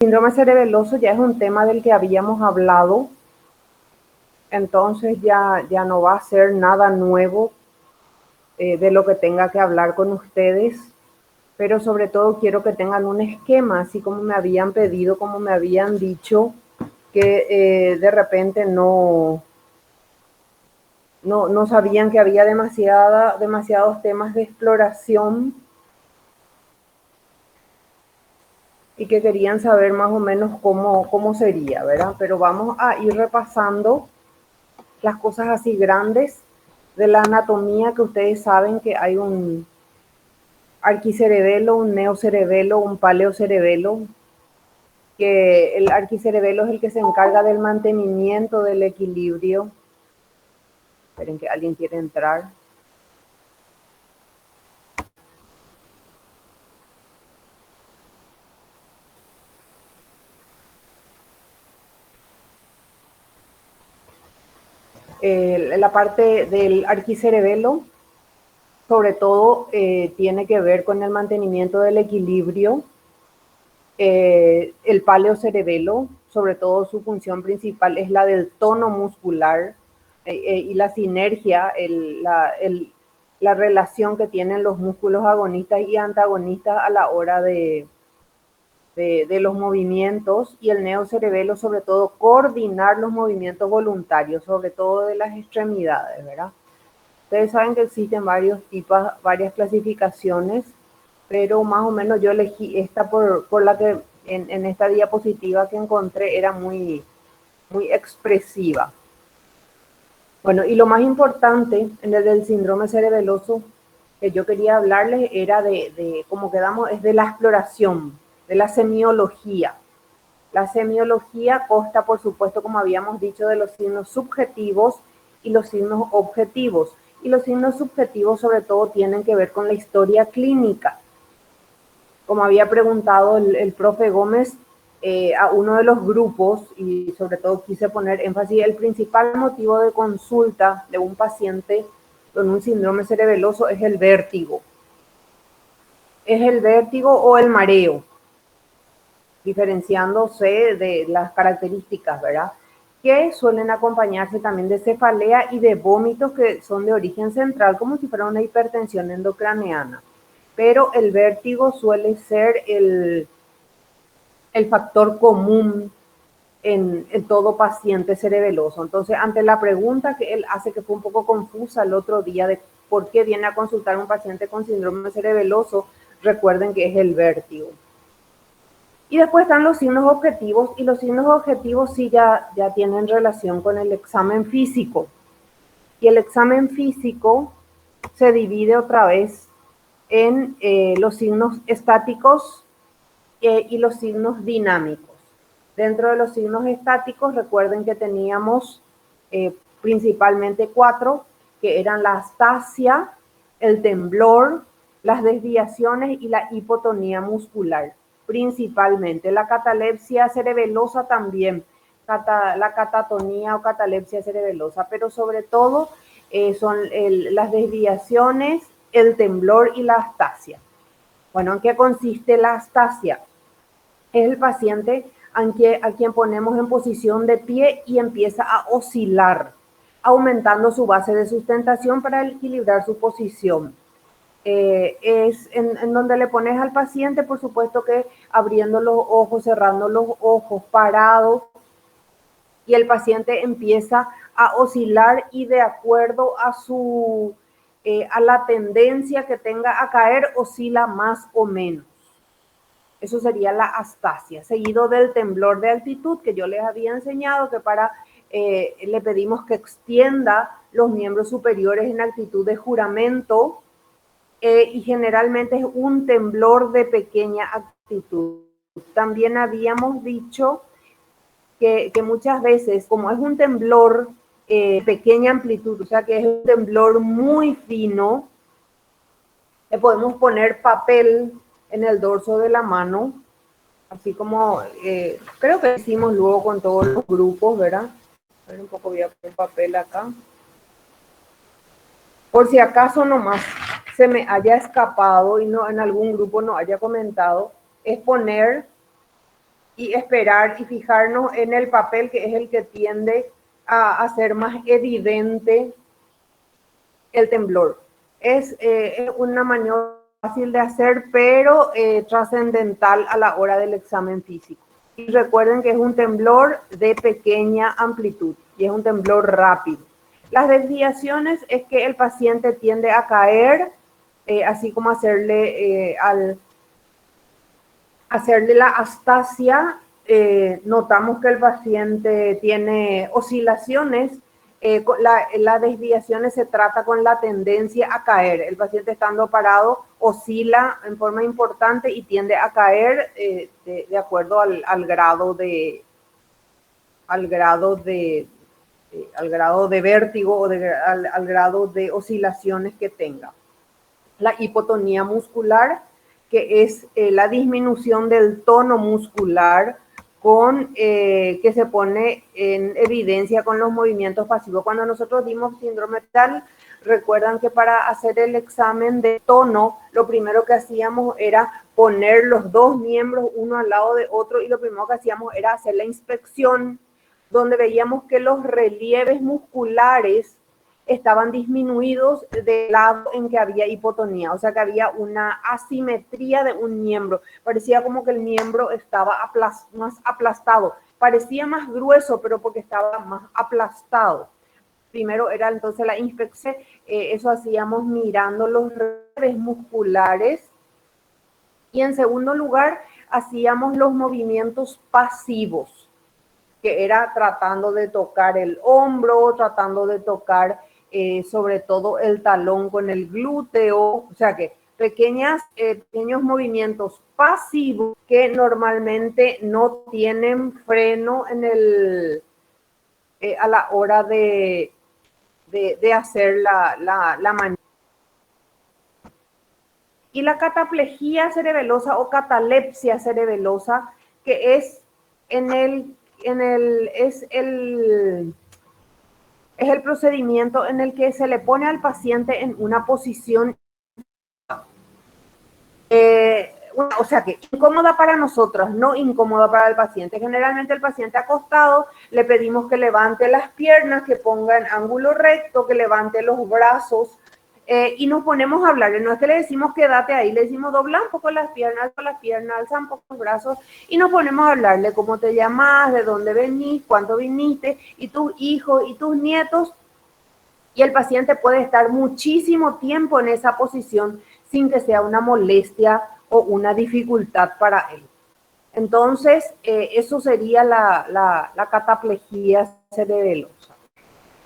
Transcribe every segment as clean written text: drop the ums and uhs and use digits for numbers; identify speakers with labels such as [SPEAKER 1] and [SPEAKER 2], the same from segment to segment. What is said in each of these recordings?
[SPEAKER 1] síndrome cerebeloso ya es un tema del que habíamos hablado, entonces ya no va a ser nada nuevo de lo que tenga que hablar con ustedes, pero sobre todo quiero que tengan un esquema, así como me habían pedido, como me habían dicho, que de repente no sabían que había demasiados temas de exploración y que querían saber más o menos cómo sería, ¿verdad? Pero vamos a ir repasando las cosas así grandes de la anatomía, que ustedes saben que hay un arquicerebelo, un neocerebelo, un paleocerebelo, que el arquicerebelo es el que se encarga del mantenimiento del equilibrio. Esperen que alguien quiere entrar. La parte del arquicerebelo, sobre todo, tiene que ver con el mantenimiento del equilibrio. El paleocerebelo, sobre todo su función principal es la del tono muscular y la sinergia, la relación que tienen los músculos agonistas y antagonistas a la hora de los movimientos, y el neocerebelo sobre todo coordinar los movimientos voluntarios, sobre todo de las extremidades, ¿verdad? Ustedes saben que existen varios tipos, varias clasificaciones, pero más o menos yo elegí esta por la que en esta diapositiva que encontré era muy expresiva. Bueno, y lo más importante en el del síndrome cerebeloso que yo quería hablarles era como quedamos, es de la exploración, de la semiología. La semiología consta, por supuesto, como habíamos dicho, de los signos subjetivos y los signos objetivos. Y los signos subjetivos sobre todo tienen que ver con la historia clínica. Como había preguntado el profe Gómez a uno de los grupos, y sobre todo quise poner énfasis, el principal motivo de consulta de un paciente con un síndrome cerebeloso es el vértigo. Es el vértigo o el mareo, diferenciándose de las características, ¿verdad? Que suelen acompañarse también de cefalea y de vómitos que son de origen central, como si fuera una hipertensión endocraneana. Pero el vértigo suele ser el factor común en todo paciente cerebeloso. Entonces, ante la pregunta que él hace, que fue un poco confusa el otro día, de por qué viene a consultar un paciente con síndrome cerebeloso, recuerden que es el vértigo. Y después están los signos objetivos, y los signos objetivos sí ya tienen relación con el examen físico. Y el examen físico se divide otra vez en los signos estáticos y los signos dinámicos. Dentro de los signos estáticos, recuerden que teníamos principalmente 4, que eran la astasia, el temblor, las desviaciones y la hipotonía muscular. Principalmente la catalepsia cerebelosa también, la catatonía o catalepsia cerebelosa, pero sobre todo son las desviaciones, el temblor y la astasia. Bueno, ¿en qué consiste la astasia? Es el paciente a quien ponemos en posición de pie y empieza a oscilar, aumentando su base de sustentación para equilibrar su posición. Es en donde le pones al paciente, por supuesto que abriendo los ojos, cerrando los ojos, parado, y el paciente empieza a oscilar y de acuerdo a la tendencia que tenga a caer, oscila más o menos. Eso sería la astasia, seguido del temblor de altitud, que yo les había enseñado que le pedimos que extienda los miembros superiores en actitud de juramento, y generalmente es un temblor de pequeña actitud. También habíamos dicho que muchas veces, como es un temblor pequeña amplitud, o sea que es un temblor muy fino, le podemos poner papel en el dorso de la mano, así como creo que hicimos luego con todos los grupos, ¿verdad? A ver, un poco voy a poner papel acá. Por si acaso nomás se me haya escapado y no en algún grupo no haya comentado, es poner y esperar y fijarnos en el papel, que es el que tiende a hacer más evidente el temblor. Es una maniobra fácil de hacer, pero trascendental a la hora del examen físico. Y recuerden que es un temblor de pequeña amplitud y es un temblor rápido. Las desviaciones es que el paciente tiende a caer, así como hacerle la astasia, notamos que el paciente tiene oscilaciones. Las desviaciones se trata con la tendencia a caer. El paciente estando parado oscila en forma importante y tiende a caer de acuerdo al grado de vértigo o al grado de oscilaciones que tenga. La hipotonía muscular, que es la disminución del tono muscular que se pone en evidencia con los movimientos pasivos. Cuando nosotros dimos síndrome tal, recuerdan que para hacer el examen de tono, lo primero que hacíamos era poner los dos miembros uno al lado de otro y lo primero que hacíamos era hacer la inspección, donde veíamos que los relieves musculares estaban disminuidos del lado en que había hipotonía, o sea que había una asimetría de un miembro, parecía como que el miembro estaba más aplastado, parecía más grueso, pero porque estaba más aplastado. Primero era entonces la inspección, eso hacíamos mirando los relieves musculares, y en segundo lugar hacíamos los movimientos pasivos, que era tratando de tocar el hombro, tratando de tocar sobre todo el talón con el glúteo, o sea que pequeños movimientos pasivos que normalmente no tienen freno a la hora de hacer la maniobra. Y la cataplejía cerebelosa o catalepsia cerebelosa, que es es el procedimiento en el que se le pone al paciente en una posición, o sea que incómoda para nosotros, no incómoda para el paciente. Generalmente el paciente acostado le pedimos que levante las piernas, que ponga en ángulo recto, que levante los brazos, y nos ponemos a hablar. No es que le decimos quédate ahí, le decimos dobla un poco las piernas, alza un poco los brazos y nos ponemos a hablarle cómo te llamas, de dónde venís, cuándo viniste, y tus hijos y tus nietos. Y el paciente puede estar muchísimo tiempo en esa posición sin que sea una molestia o una dificultad para él. Entonces, eso sería la cataplejía cerebelosa.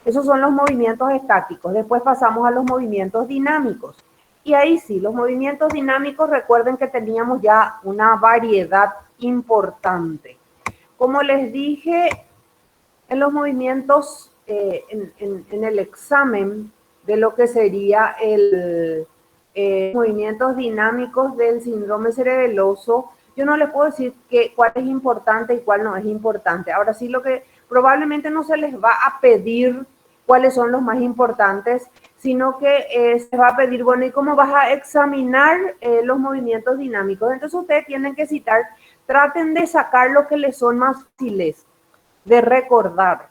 [SPEAKER 1] Esos son los movimientos estáticos. Después pasamos a los movimientos dinámicos. Y ahí sí, los movimientos dinámicos, recuerden que teníamos ya una variedad importante. Como les dije, en los movimientos, en el examen de lo que sería movimientos dinámicos del síndrome cerebeloso, yo no les puedo decir cuál es importante y cuál no es importante. Ahora sí, lo que probablemente no se les va a pedir cuáles son los más importantes, sino que se va a pedir, bueno, ¿y cómo vas a examinar los movimientos dinámicos? Entonces ustedes tienen que citar, traten de sacar lo que les son más fáciles de recordar.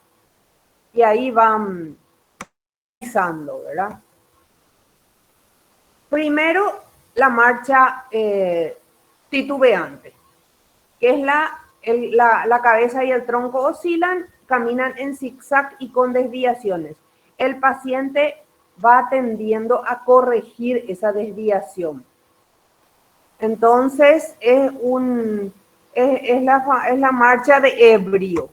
[SPEAKER 1] Y ahí van pisando, ¿verdad? Primero, la marcha titubeante, que es la cabeza y el tronco oscilan, caminan en zigzag y con desviaciones. El paciente va tendiendo a corregir esa desviación. Entonces, es la marcha de ebrio,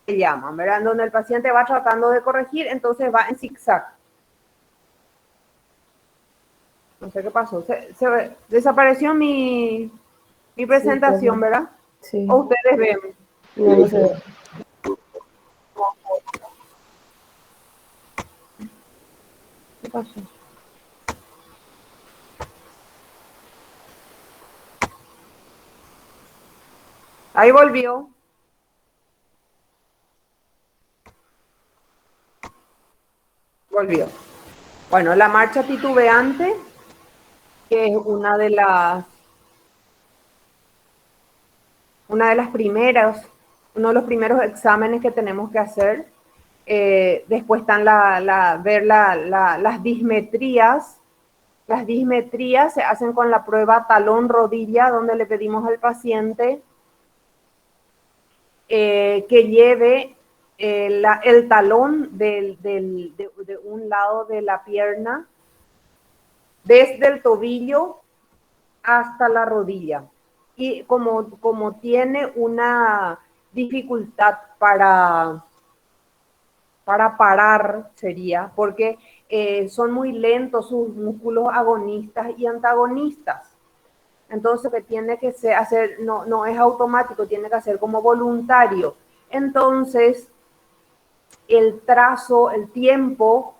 [SPEAKER 1] se llaman, ¿verdad? Donde el paciente va tratando de corregir, entonces va en zigzag. No sé qué pasó. Desapareció mi presentación,
[SPEAKER 2] Sí,
[SPEAKER 1] ¿verdad?
[SPEAKER 2] sí.
[SPEAKER 1] ¿O ustedes ven?
[SPEAKER 2] No, no se ve.
[SPEAKER 1] ¿Qué pasó? Ahí volvió. Volvió. Bueno, la marcha titubeante, que es una una de las primeras, uno de los primeros exámenes que tenemos que hacer. Después están ver las dismetrías. Las dismetrías se hacen con la prueba talón-rodilla, donde le pedimos al paciente que lleve el talón de un lado de la pierna desde el tobillo hasta la rodilla. Y como tiene una dificultad para parar, sería, porque son muy lentos sus músculos agonistas y antagonistas. Entonces, que tiene que hacer, no es automático, tiene que hacer como voluntario. Entonces, el trazo, el tiempo,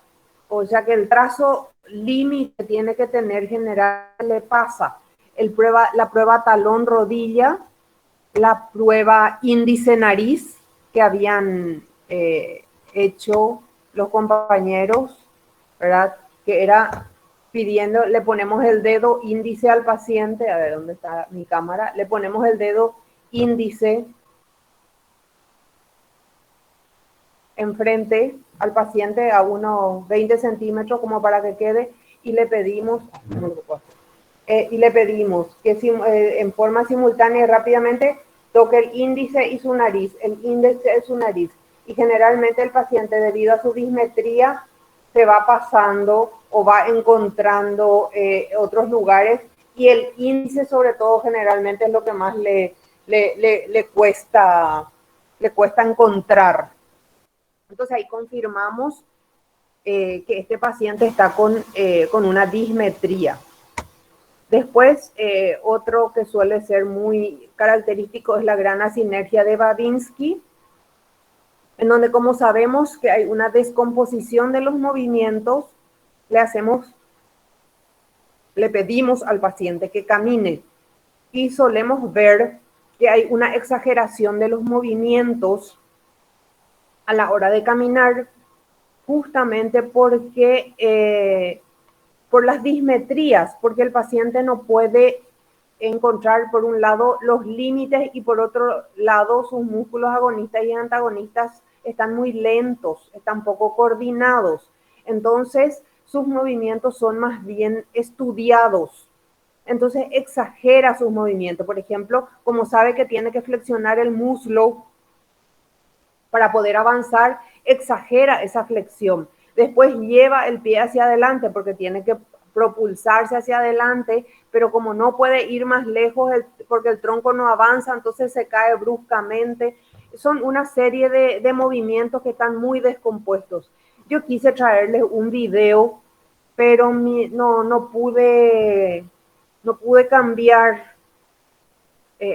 [SPEAKER 1] o sea que el trazo límite tiene que tener general, le pasa la prueba talón rodilla, la prueba índice nariz que habían hecho los compañeros, ¿verdad? Que era pidiendo, le ponemos el dedo índice al paciente, a ver dónde está mi cámara, le ponemos el dedo índice enfrente al paciente a unos 20 centímetros como para que quede y le pedimos que en forma simultánea y rápidamente toque el índice y su nariz, y generalmente el paciente, debido a su dismetría, se va pasando o va encontrando otros lugares, y el índice sobre todo generalmente es lo que más le cuesta encontrar. Entonces ahí confirmamos que este paciente está con una dismetría. Después, otro que suele ser muy característico es la gran asinergia de Babinski, en donde, como sabemos que hay una descomposición de los movimientos, le pedimos al paciente que camine, y solemos ver que hay una exageración de los movimientos a la hora de caminar, justamente porque por las dismetrías, porque el paciente no puede encontrar por un lado los límites y por otro lado sus músculos agonistas y antagonistas están muy lentos, están poco coordinados. Entonces sus movimientos son más bien estudiados. Entonces exagera sus movimientos. Por ejemplo, como sabe que tiene que flexionar el muslo para poder avanzar, exagera esa flexión. Después lleva el pie hacia adelante porque tiene que propulsarse hacia adelante, pero como no puede ir más lejos porque el tronco no avanza, entonces se cae bruscamente. Son una serie de movimientos que están muy descompuestos. Yo quise traerles un video, pero no pude cambiar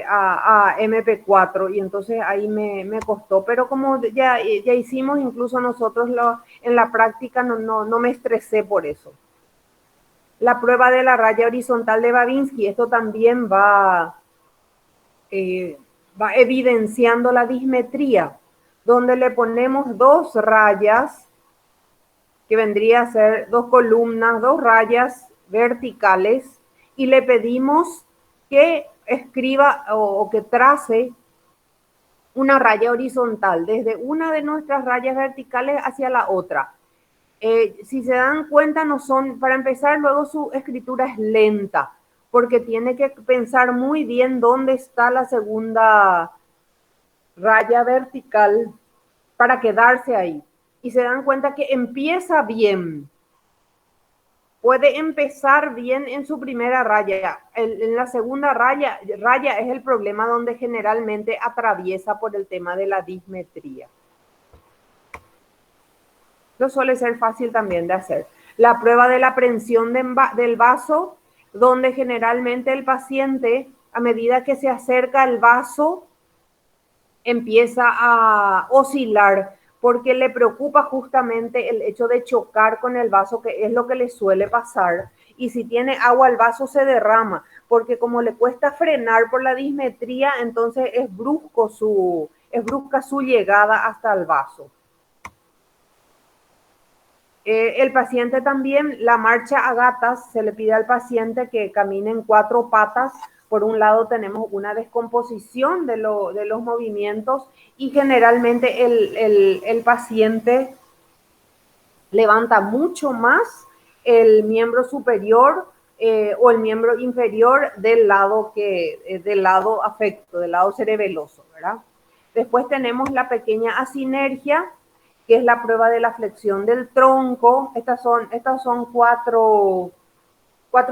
[SPEAKER 1] a MP4, y entonces ahí me costó, pero como ya hicimos incluso nosotros en la práctica, no me estresé por eso. La prueba de la raya horizontal de Babinski, esto también va evidenciando la dismetría, donde le ponemos dos rayas, que vendría a ser dos columnas, dos rayas verticales, y le pedimos que escriba o que trace una raya horizontal desde una de nuestras rayas verticales hacia la otra. Si se dan cuenta, no son, para empezar, luego su escritura es lenta, porque tiene que pensar muy bien dónde está la segunda raya vertical para quedarse ahí. Y se dan cuenta que empieza bien, puede empezar bien en su primera raya. En la segunda raya es el problema donde generalmente atraviesa por el tema de la dismetría. Esto suele ser fácil también de hacer. La prueba de la prensión del vaso, donde generalmente el paciente, a medida que se acerca al vaso, empieza a oscilar, porque le preocupa justamente el hecho de chocar con el vaso, que es lo que le suele pasar. Y si tiene agua, el vaso se derrama, porque como le cuesta frenar por la dismetría, entonces es brusca su llegada hasta el vaso. El paciente también, la marcha a gatas, se le pide al paciente que camine en 4 patas por un lado tenemos una descomposición de los movimientos y generalmente el paciente levanta mucho más el miembro superior o el miembro inferior del lado del lado afecto, del lado cerebeloso, ¿verdad? Después tenemos la pequeña asinergia, que es la prueba de la flexión del tronco. Estas son cuatro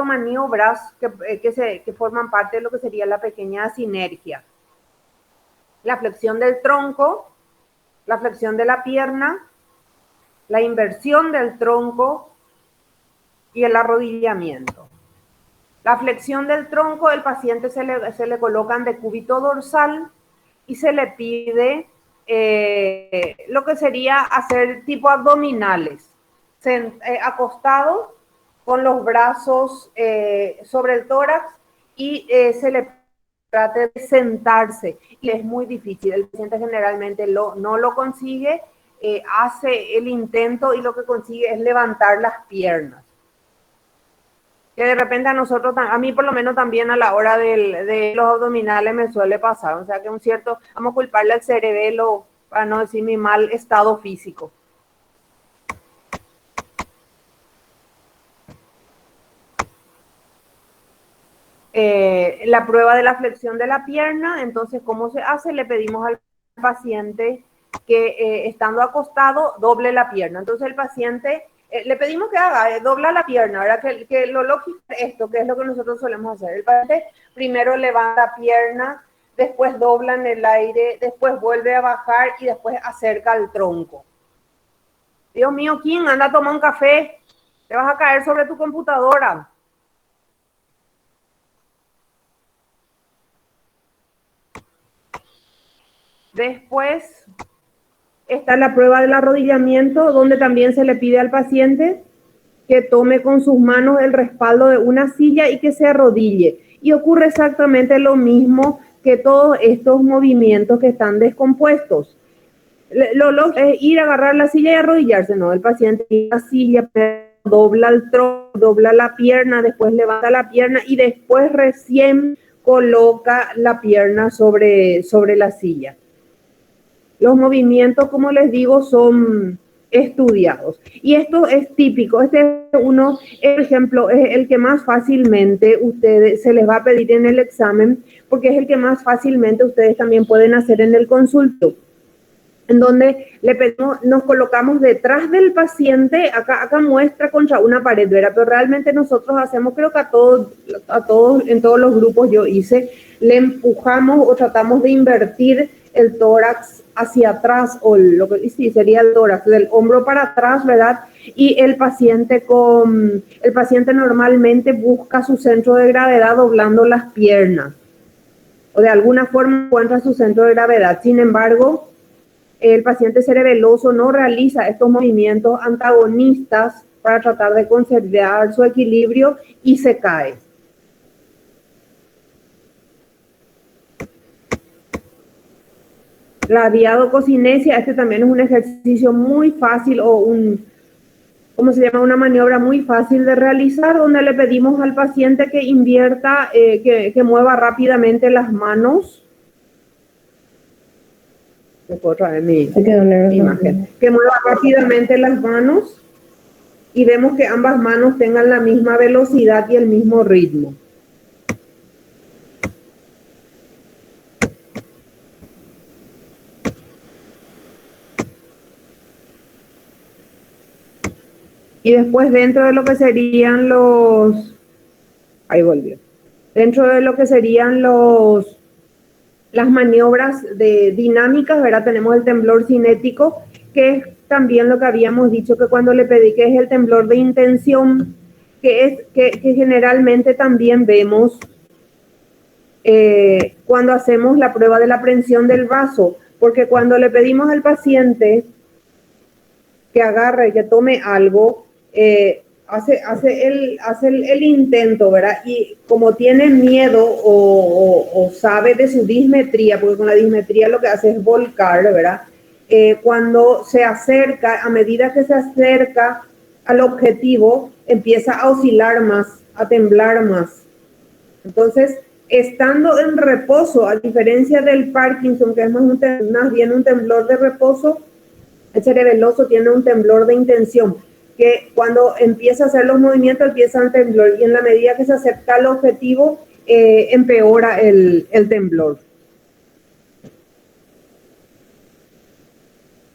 [SPEAKER 1] maniobras que forman parte de lo que sería la pequeña asinergia. La flexión del tronco, la flexión de la pierna, la inversión del tronco y el arrodillamiento. La flexión del tronco, el paciente se le colocan decúbito dorsal y se le pide lo que sería hacer tipo abdominales, acostado con los brazos sobre el tórax y se le trate de sentarse. Y es muy difícil, el paciente generalmente no lo consigue, hace el intento y lo que consigue es levantar las piernas. Que de repente a nosotros, a mí por lo menos también a la hora de los abdominales me suele pasar, o sea que un cierto, vamos a culparle al cerebelo, para no decir mi mal estado físico. La prueba de la flexión de la pierna, entonces, ¿cómo se hace? Le pedimos al paciente que estando acostado, doble la pierna. Entonces el paciente, le pedimos que haga, dobla la pierna, ¿verdad? Que lo lógico es esto, que es lo que nosotros solemos hacer. El paciente primero levanta la pierna, después dobla en el aire, después vuelve a bajar y después acerca el tronco. Dios mío, King, anda a tomar un café, te vas a caer sobre tu computadora. Después está la prueba del arrodillamiento, donde también se le pide al paciente que tome con sus manos el respaldo de una silla y que se arrodille. Y ocurre exactamente lo mismo que todos estos movimientos que están descompuestos. Lo es ir a agarrar la silla y arrodillarse, no, el paciente ir a la silla, dobla el tronco, dobla la pierna, después levanta la pierna y después recién coloca la pierna sobre la silla. Los movimientos, como les digo, son estudiados. Y esto es típico. Este uno, por ejemplo, es el que más fácilmente ustedes se les va a pedir en el examen, porque es el que más fácilmente ustedes también pueden hacer en el consulto, en donde le pedimos, nos colocamos detrás del paciente, acá muestra contra una pared, ¿verdad? Pero realmente nosotros hacemos, creo que a todos, en todos los grupos yo hice, le empujamos o tratamos de invertir el tórax hacia atrás, o lo que sí sería el tórax, del hombro para atrás, ¿verdad? Y el paciente normalmente busca su centro de gravedad doblando las piernas, o de alguna forma encuentra su centro de gravedad. Sin embargo, el paciente cerebeloso no realiza estos movimientos antagonistas para tratar de conservar su equilibrio y se cae. La diadococinesia, este también es un ejercicio muy fácil o ¿cómo se llama? Una maniobra muy fácil de realizar, donde le pedimos al paciente que invierta, que mueva rápidamente las manos. Otra vez mi imagen. Que mueva rápidamente las manos y vemos que ambas manos tengan la misma velocidad y el mismo ritmo. Y después dentro de lo que serían ahí volvió. Dentro de lo que serían las maniobras dinámicas, ¿verdad? Tenemos el temblor cinético, que es también lo que habíamos dicho que cuando le pedí, que es el temblor de intención, que generalmente también vemos cuando hacemos la prueba de la prensión del vaso, porque cuando le pedimos al paciente que agarre, que tome algo, hace el intento, ¿verdad? Y como tiene miedo o sabe de su dismetría, porque con la dismetría lo que hace es volcar, ¿verdad? Cuando se acerca, a medida que se acerca al objetivo, empieza a oscilar más, a temblar más. Entonces, Estando en reposo, a diferencia del Parkinson, que es más bien un temblor de reposo, el cerebeloso tiene un temblor de intención, que cuando empieza a hacer los movimientos empieza el temblor y en la medida que se acerca al objetivo empeora el temblor.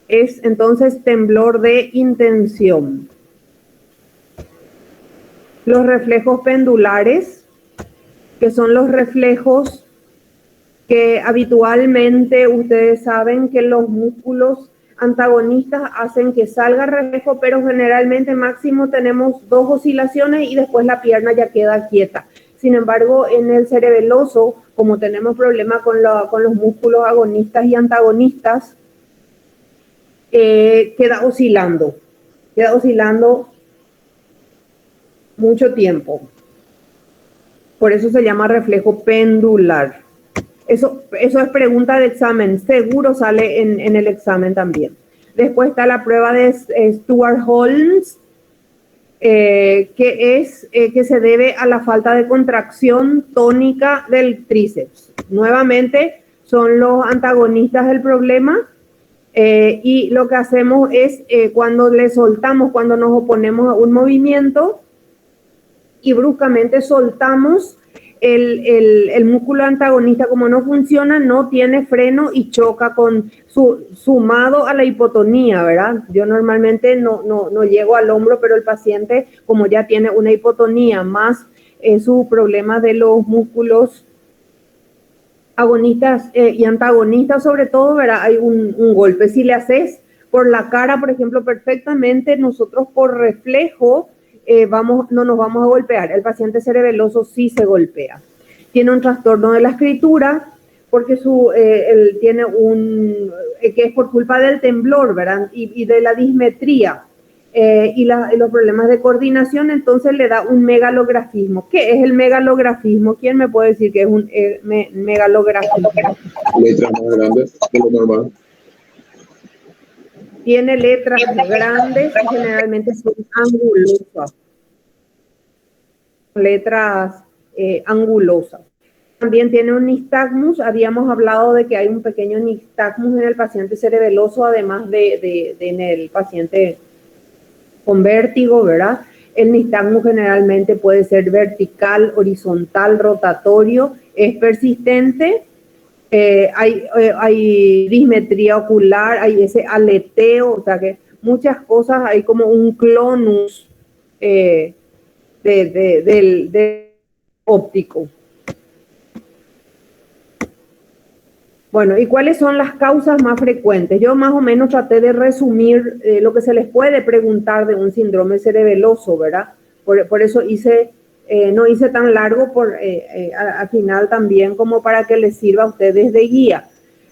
[SPEAKER 1] Es entonces temblor de intención. Los reflejos pendulares, que son los reflejos que habitualmente ustedes saben que los músculos antagonistas hacen que salga reflejo, pero generalmente máximo tenemos 2 oscilaciones y después la pierna ya queda quieta. Sin embargo, en el cerebeloso, como tenemos problemas con los músculos agonistas y antagonistas, queda oscilando mucho tiempo. Por eso se llama reflejo pendular. Eso es pregunta de examen, seguro sale en el examen también. Después está la prueba de Stewart-Holmes, que se debe a la falta de contracción tónica del tríceps. Nuevamente, son los antagonistas del problema. Y lo que hacemos es cuando le soltamos, cuando nos oponemos a un movimiento y bruscamente soltamos el músculo antagonista, como no funciona, no tiene freno y choca sumado a la hipotonía, ¿verdad? Yo normalmente no llego al hombro, pero el paciente, como ya tiene una hipotonía más su problema de los músculos agonistas y antagonistas sobre todo, ¿verdad? Hay un golpe. Si le haces por la cara, por ejemplo, perfectamente, nosotros por reflejo no nos vamos a golpear. El paciente cerebeloso sí se golpea. Tiene un trastorno de la escritura porque él tiene que es por culpa del temblor, ¿verdad? Y de la dismetría. Y los problemas de coordinación, entonces le da un megalografismo. ¿Qué es el megalografismo? ¿Quién me puede decir qué es un megalografismo?
[SPEAKER 2] Letras más grandes que lo normal.
[SPEAKER 1] Tiene letras grandes y generalmente son angulosas. Letras angulosas. También tiene un nistagmus. Habíamos hablado de que hay un pequeño nistagmus en el paciente cerebeloso, además de en el paciente con vértigo, ¿verdad? El nistagmus generalmente puede ser vertical, horizontal, rotatorio, es persistente, hay dismetría ocular, hay ese aleteo, o sea que muchas cosas, hay como un clonus del óptico. Bueno, ¿y cuáles son las causas más frecuentes? Yo más o menos traté de resumir lo que se les puede preguntar de un síndrome cerebeloso, ¿verdad? Por eso no hice tan largo al final también como para que les sirva a ustedes de guía.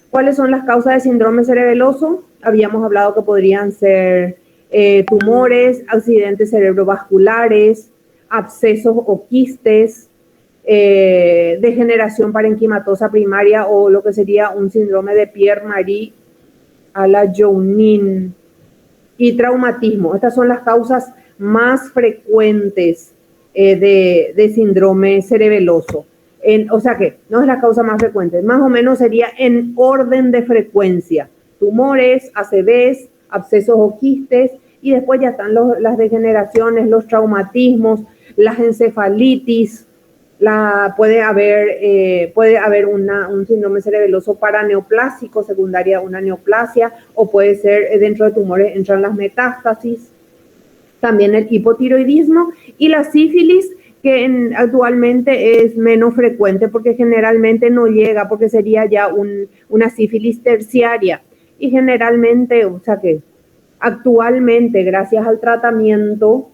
[SPEAKER 1] ¿Cuáles son las causas de síndrome cerebeloso? Habíamos hablado que podrían ser tumores, accidentes cerebrovasculares, abscesos o quistes, degeneración parenquimatosa primaria o lo que sería un síndrome de Pierre-Marie a la Jounin y traumatismo. Estas son las causas más frecuentes de síndrome cerebeloso. O sea que no es la causa más frecuente, más o menos sería en orden de frecuencia: tumores, ACVs, abscesos o quistes, y después ya están las degeneraciones, los traumatismos, las encefalitis. Puede haber un síndrome cerebeloso paraneoplásico, secundaria a una neoplasia, o puede ser dentro de tumores entran las metástasis. También el hipotiroidismo y la sífilis, que actualmente es menos frecuente porque generalmente no llega, porque sería ya una sífilis terciaria. Y generalmente, o sea que actualmente, gracias al tratamiento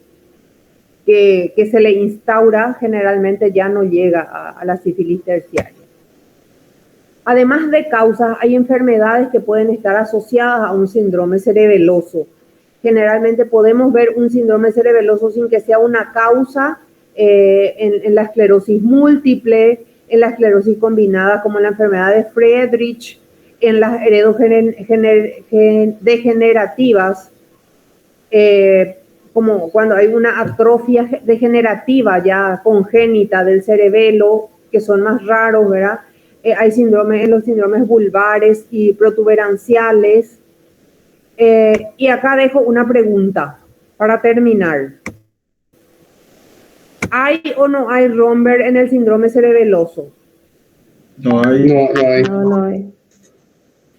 [SPEAKER 1] que se le instaura, generalmente ya no llega a la sífilis terciaria. Además de causas, hay enfermedades que pueden estar asociadas a un síndrome cerebeloso. Generalmente podemos ver un síndrome cerebeloso sin que sea una causa en la esclerosis múltiple, en la esclerosis combinada, como en la enfermedad de Friedreich, en las heredodegenerativas, como cuando hay una atrofia degenerativa ya congénita del cerebelo, que son más raros, ¿verdad? Hay síndromes, en los síndromes vulvares y protuberanciales. Y acá dejo una pregunta para terminar. ¿Hay o no hay Romberg en el síndrome cerebeloso?
[SPEAKER 2] No hay.
[SPEAKER 3] No hay.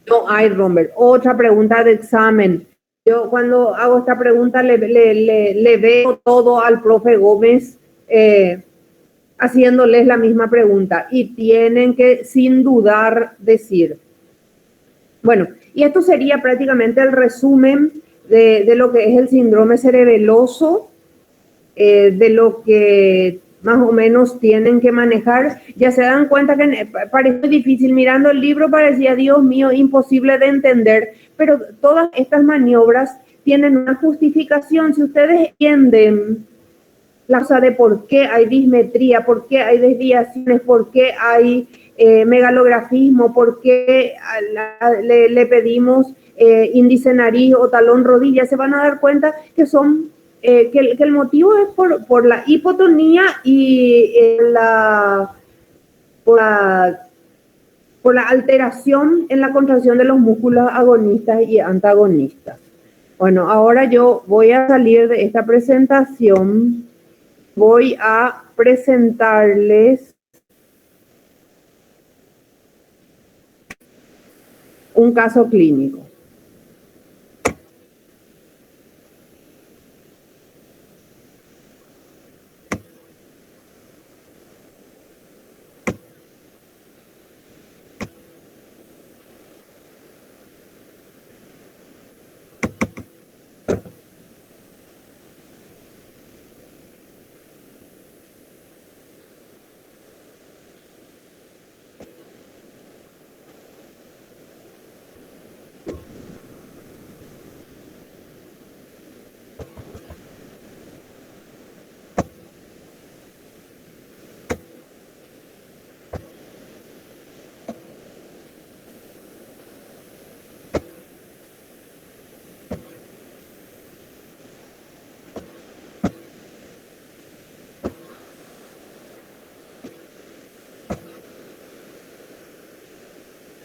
[SPEAKER 1] No hay Romberg. Otra pregunta de examen. Yo cuando hago esta pregunta le veo todo al profe Gómez haciéndoles la misma pregunta y tienen que sin dudar decir. Bueno, y esto sería prácticamente el resumen de lo que es el síndrome cerebeloso, de lo que más o menos tienen que manejar. Ya se dan cuenta que parece difícil. Mirando el libro parecía, Dios mío, imposible de entender, pero todas estas maniobras tienen una justificación. Si ustedes entienden la cosa de por qué hay dismetría, por qué hay desviaciones, por qué hay megalografismo, por qué le pedimos índice nariz o talón rodilla, se van a dar cuenta que son que el motivo es por la hipotonía y por la alteración en la contracción de los músculos agonistas y antagonistas. Bueno, ahora yo voy a salir de esta presentación. Voy a presentarles un caso clínico.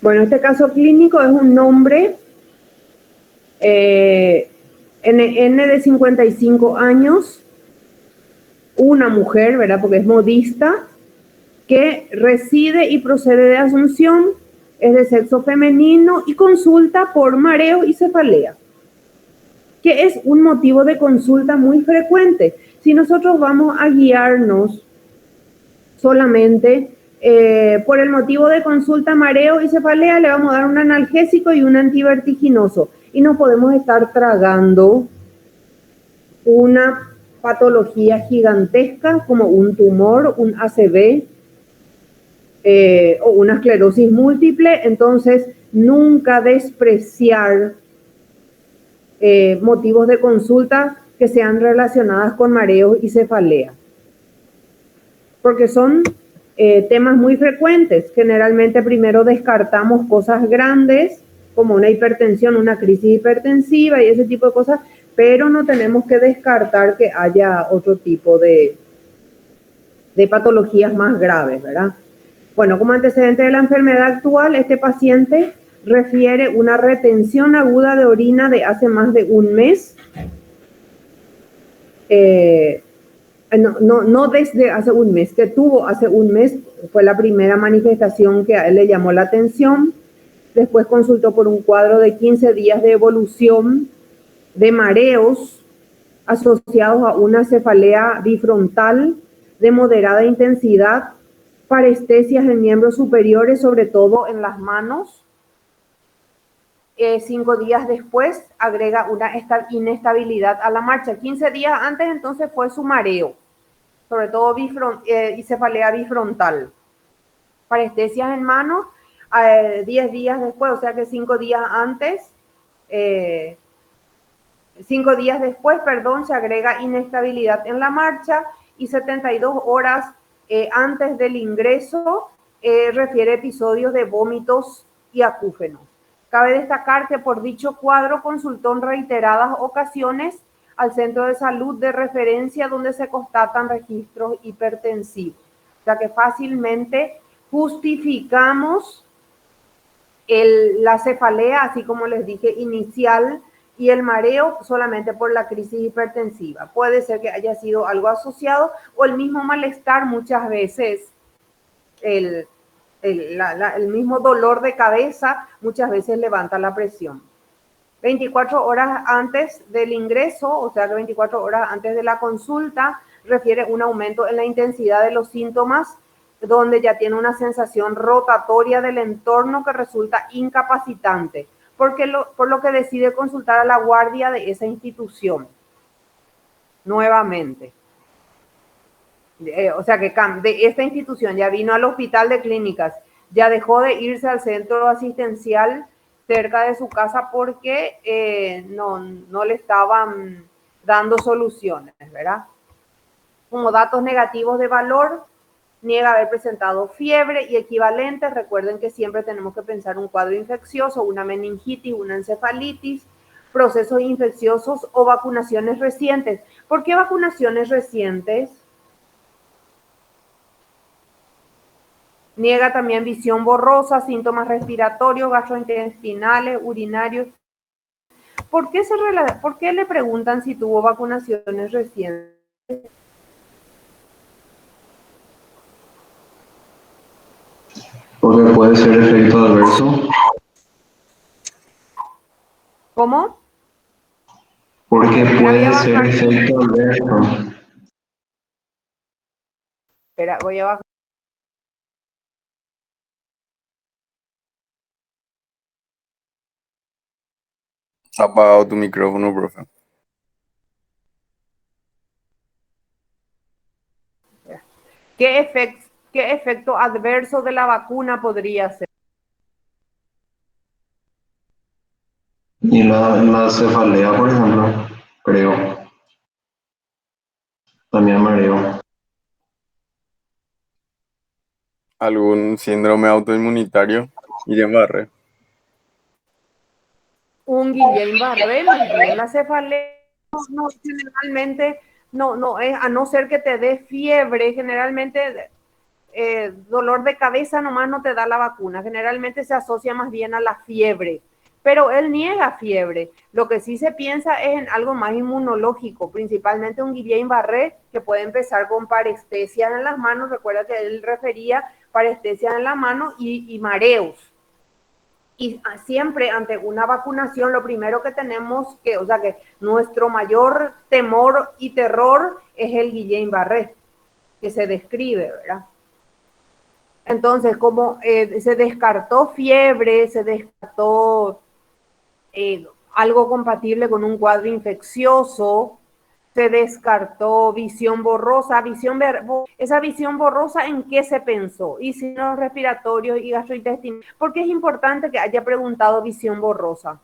[SPEAKER 1] Bueno, este caso clínico es un hombre N de 55 años, una mujer, ¿verdad? Porque es modista, que reside y procede de Asunción, es de sexo femenino y consulta por mareo y cefalea, que es un motivo de consulta muy frecuente. Si nosotros vamos a guiarnos solamente por el motivo de consulta mareo y cefalea, le vamos a dar un analgésico y un antivertiginoso y no podemos estar tragando una patología gigantesca como un tumor, un ACV o una esclerosis múltiple. Entonces nunca despreciar motivos de consulta que sean relacionadas con mareos y cefalea, porque son temas muy frecuentes. Generalmente primero descartamos cosas grandes como una hipertensión, una crisis hipertensiva y ese tipo de cosas, pero no tenemos que descartar que haya otro tipo de patologías más graves, ¿verdad? Bueno, como antecedente de la enfermedad actual, este paciente refiere una retención aguda de orina de hace más de un mes. No desde hace un mes, que tuvo hace un mes, fue la primera manifestación que a él le llamó la atención. Después consultó por un cuadro de 15 días de evolución de mareos asociados a una cefalea bifrontal de moderada intensidad, parestesias en miembros superiores, sobre todo en las manos. 5 días después agrega una inestabilidad a la marcha. 15 días antes entonces fue su mareo, sobre todo y cefalea bifrontal. Parestesias en manos, 10 días después, o sea que 5 días antes, 5 días después, perdón, se agrega inestabilidad en la marcha y 72 horas antes del ingreso refiere episodios de vómitos y acúfenos. Cabe destacar que por dicho cuadro consultó en reiteradas ocasiones al centro de salud de referencia donde se constatan registros hipertensivos. sea que fácilmente justificamos la cefalea, así como les dije, inicial, y el mareo solamente por la crisis hipertensiva. Puede ser que haya sido algo asociado o el mismo malestar muchas veces, el mismo dolor de cabeza muchas veces levanta la presión. 24 horas antes del ingreso, o sea que 24 horas antes de la consulta, refiere un aumento en la intensidad de los síntomas, donde ya tiene una sensación rotatoria del entorno que resulta incapacitante, por lo que decide consultar a la guardia de esa institución nuevamente. O sea que de esta institución ya vino al hospital de clínicas, ya dejó de irse al centro asistencial cerca de su casa porque no le estaban dando soluciones, ¿verdad? Como datos negativos de valor, niega haber presentado fiebre y equivalentes. Recuerden que siempre tenemos que pensar un cuadro infeccioso, una meningitis, una encefalitis, procesos infecciosos o vacunaciones recientes. ¿Por qué vacunaciones recientes? Niega también visión borrosa, síntomas respiratorios, gastrointestinales, urinarios. ¿Por qué le preguntan si tuvo vacunaciones recientes?
[SPEAKER 2] Porque puede ser efecto adverso.
[SPEAKER 1] ¿Cómo?
[SPEAKER 2] Porque
[SPEAKER 1] Espera, voy a
[SPEAKER 2] puede ser
[SPEAKER 1] bajar.
[SPEAKER 2] efecto adverso.
[SPEAKER 1] Espera, voy a bajar.
[SPEAKER 3] Está apagado tu micrófono, profe.
[SPEAKER 1] ¿Qué efecto adverso de la vacuna podría ser?
[SPEAKER 2] Y la cefalea, por ejemplo, creo. También mareo.
[SPEAKER 3] ¿Algún síndrome autoinmunitario? Guillain-Barré.
[SPEAKER 1] Un Guillain-Barré, más bien la cefalea, generalmente, a no ser que te dé fiebre, generalmente dolor de cabeza nomás no te da la vacuna, generalmente se asocia más bien a la fiebre, pero él niega fiebre. Lo que sí se piensa es en algo más inmunológico, principalmente un Guillain-Barré que puede empezar con parestesia en las manos. Recuerda que él refería parestesia en la mano y mareos. Y siempre ante una vacunación, lo primero que tenemos que, o sea, que nuestro mayor temor y terror es el Guillain-Barré, que se describe, ¿verdad? Entonces, como se descartó fiebre, se descartó algo compatible con un cuadro infeccioso, se descartó visión borrosa. Esa visión borrosa, ¿en qué se pensó? Y signos respiratorios y gastrointestinales. ¿Por qué es importante que haya preguntado visión borrosa?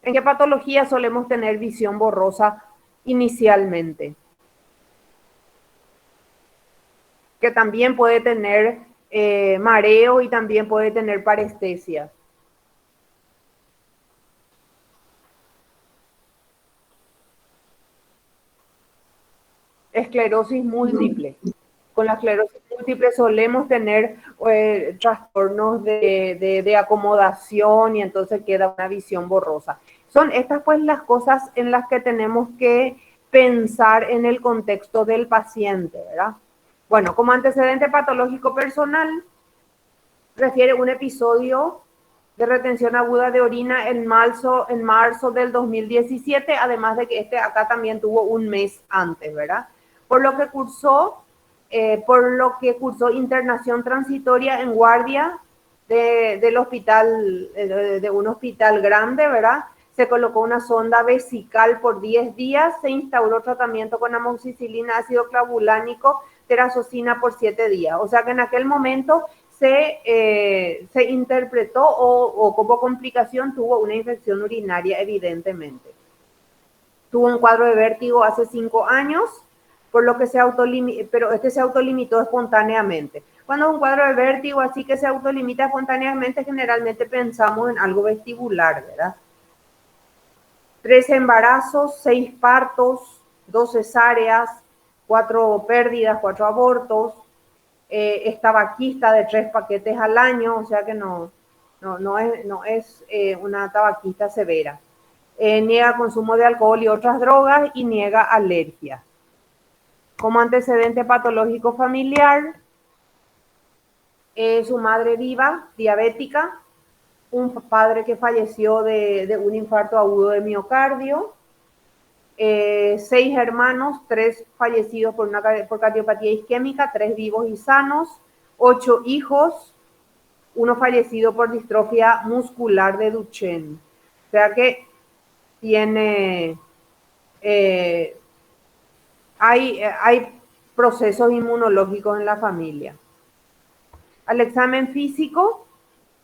[SPEAKER 1] ¿En qué patología solemos tener visión borrosa inicialmente? Que también puede tener mareo y también puede tener parestesia. Esclerosis múltiple. Con la esclerosis múltiple solemos tener trastornos de acomodación y entonces queda una visión borrosa. Son estas pues las cosas en las que tenemos que pensar en el contexto del paciente, ¿verdad? Bueno, como antecedente patológico personal, refiere un episodio de retención aguda de orina en marzo del 2017, además de que acá también tuvo un mes antes, ¿verdad? Por lo que cursó internación transitoria en guardia del hospital, de un hospital grande, ¿verdad? Se colocó una sonda vesical por 10 días, se instauró tratamiento con amoxicilina, ácido clavulánico, terazocina por 7 días. O sea que en aquel momento se interpretó o como complicación tuvo una infección urinaria, evidentemente. Tuvo un cuadro de vértigo hace 5 años, por lo que pero se autolimitó espontáneamente. Cuando es un cuadro de vértigo así que se autolimita espontáneamente, generalmente pensamos en algo vestibular, ¿verdad? 3 embarazos, 6 partos, 2 cesáreas, 4 pérdidas, 4 abortos, es tabaquista de 3 paquetes al año, o sea que no es una tabaquista severa. Niega consumo de alcohol y otras drogas y niega alergia. Como antecedente patológico familiar, su madre viva, diabética, un padre que falleció de un infarto agudo de miocardio, 6 hermanos, 3 fallecidos por cardiopatía isquémica, 3 vivos y sanos, 8 hijos, uno fallecido por distrofia muscular de Duchenne. O sea que tiene, hay procesos inmunológicos en la familia. Al examen físico,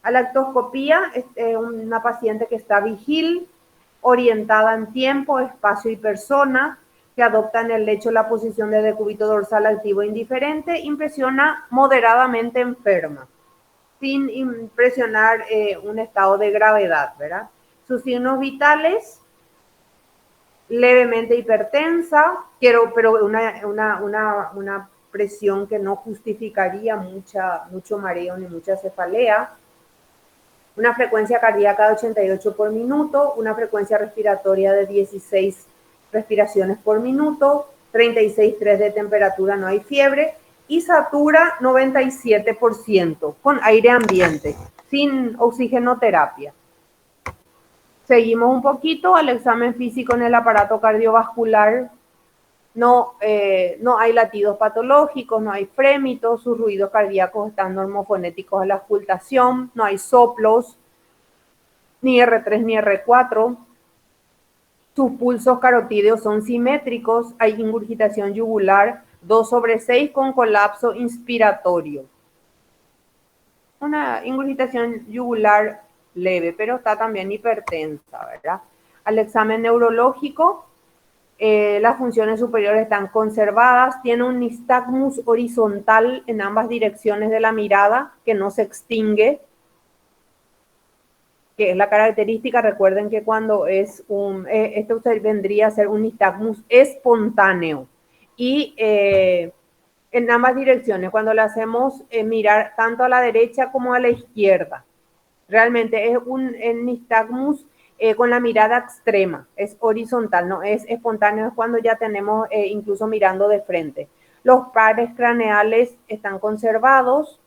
[SPEAKER 1] a la lactoscopía, es una paciente que está vigil, orientada en tiempo, espacio y persona, que adopta en el lecho la posición de decúbito dorsal activo e indiferente, impresiona moderadamente enferma, sin impresionar un estado de gravedad, ¿verdad? Sus signos vitales, levemente hipertensa, pero una presión que no justificaría mucho mareo ni mucha cefalea, una frecuencia cardíaca de 88 por minuto, una frecuencia respiratoria de 16 respiraciones por minuto, 36,3 de temperatura, no hay fiebre, y satura 97% con aire ambiente, sin oxigenoterapia. Seguimos un poquito al examen físico en el aparato cardiovascular. No hay latidos patológicos, no hay frémitos, sus ruidos cardíacos están normofonéticos a la auscultación, no hay soplos, ni R3 ni R4. Sus pulsos carotídeos son simétricos, hay ingurgitación yugular 2/6 con colapso inspiratorio. Una ingurgitación yugular leve, pero está también hipertensa, ¿verdad? Al examen neurológico, las funciones superiores están conservadas, tiene un nistagmus horizontal en ambas direcciones de la mirada que no se extingue, que es la característica. Recuerden que cuando esto vendría a ser un nistagmus espontáneo y en ambas direcciones, cuando le hacemos mirar tanto a la derecha como a la izquierda. Realmente es un nistagmus con la mirada extrema, es horizontal, no es espontáneo, es cuando ya tenemos incluso mirando de frente. Los pares craneales están conservados,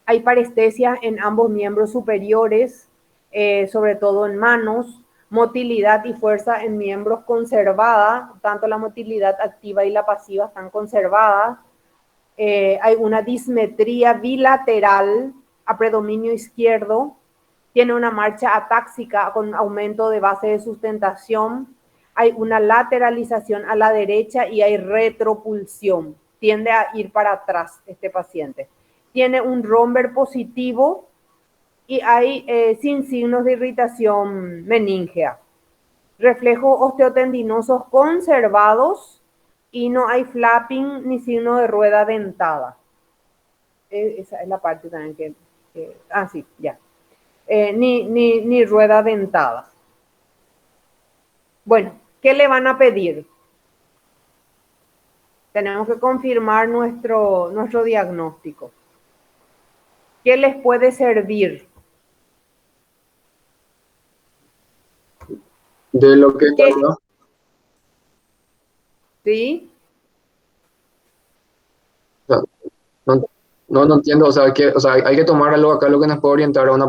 [SPEAKER 1] hay parestesia en ambos miembros superiores, sobre todo en manos, motilidad y fuerza en miembros conservada, tanto la motilidad activa y la pasiva están conservadas. Hay una dismetría bilateral a predominio izquierdo, tiene una marcha atáxica con aumento de base de sustentación, hay una lateralización a la derecha y hay retropulsión, tiende a ir para atrás este paciente. Tiene un romber positivo y hay sin signos de irritación meningea. Reflejos osteotendinosos conservados y no hay flapping ni signo de rueda dentada. Esa es la parte también sí, ya. Ni rueda dentada. Bueno, ¿qué le van a pedir? Tenemos que confirmar nuestro diagnóstico. ¿Qué les puede servir?
[SPEAKER 4] De lo que pasó.
[SPEAKER 1] ¿Sí?
[SPEAKER 4] No entiendo, o sea, hay que tomar algo acá lo que nos puede orientar a una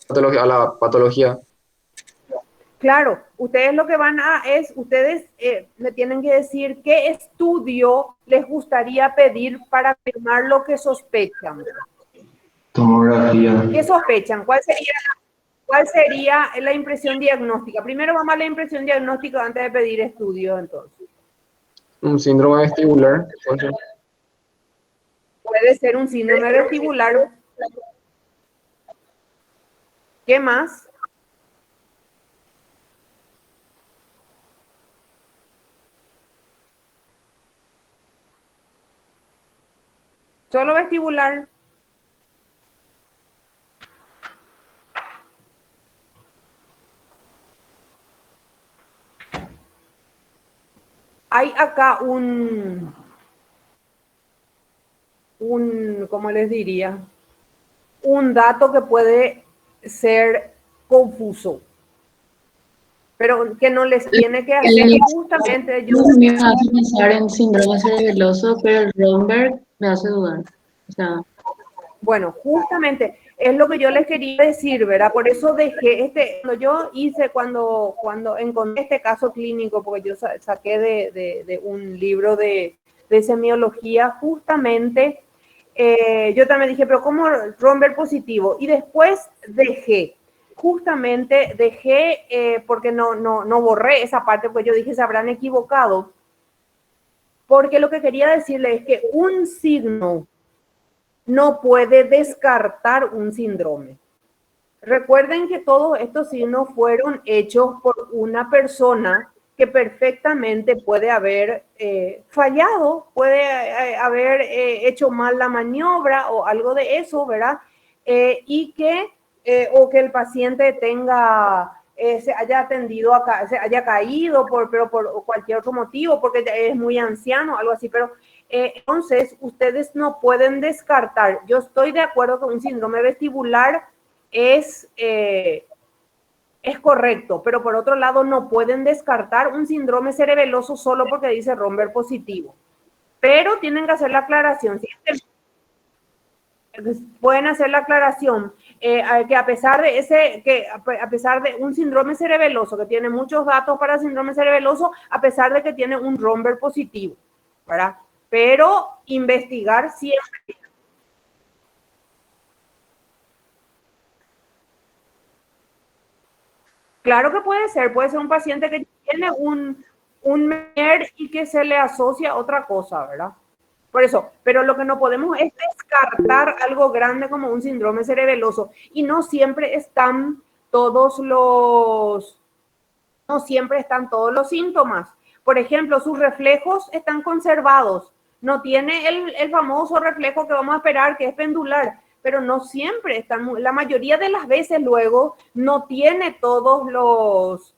[SPEAKER 4] patología, a la patología.
[SPEAKER 1] Claro, ustedes lo que ustedes me tienen que decir qué estudio les gustaría pedir para afirmar lo que sospechan.
[SPEAKER 2] Tomografía.
[SPEAKER 1] ¿Qué sospechan? ¿Cuál sería la impresión diagnóstica? Primero vamos a la impresión diagnóstica antes de pedir estudio, entonces.
[SPEAKER 4] Un síndrome vestibular.
[SPEAKER 1] Puede ser un síndrome vestibular. ¿Qué más? Solo vestibular. hay acá ¿cómo les diría? Un dato que puede ser confuso, pero que no les tiene que hacer justamente yo.
[SPEAKER 5] Me hace pensar en síndrome cerebeloso, pero el Romberg me hace dudar. O sea,
[SPEAKER 1] Bueno, justamente es lo que yo les quería decir, ¿verdad? Por eso dejé cuando encontré este caso clínico, porque yo saqué de un libro de semiología, justamente, yo también dije, pero ¿cómo Romberg positivo? Y después dejé, porque no borré esa parte, porque yo dije, se habrán equivocado, porque lo que quería decirles es que un signo no puede descartar un síndrome. Recuerden que todos estos signos fueron hechos por una persona que perfectamente puede haber fallado, puede haber hecho mal la maniobra o algo de eso, ¿verdad? O que el paciente se haya atendido, se haya caído, pero por cualquier otro motivo, porque es muy anciano, algo así, pero entonces ustedes no pueden descartar. Yo estoy de acuerdo que un síndrome vestibular es correcto, pero por otro lado no pueden descartar un síndrome cerebeloso solo porque dice Romberg positivo. Pero tienen que hacer la aclaración. Pueden hacer la aclaración que a pesar de un síndrome cerebeloso que tiene muchos datos para síndrome cerebeloso, a pesar de que tiene un Romberg positivo, ¿verdad? Pero investigar siempre. Claro que puede ser un paciente que tiene un MER y que se le asocia a otra cosa, ¿verdad? Por eso, pero lo que no podemos es descartar algo grande como un síndrome cerebeloso y no siempre están todos los síntomas. Por ejemplo, sus reflejos están conservados. No tiene el famoso reflejo que vamos a esperar, que es pendular, pero no siempre están, la mayoría de las veces luego no tiene todos los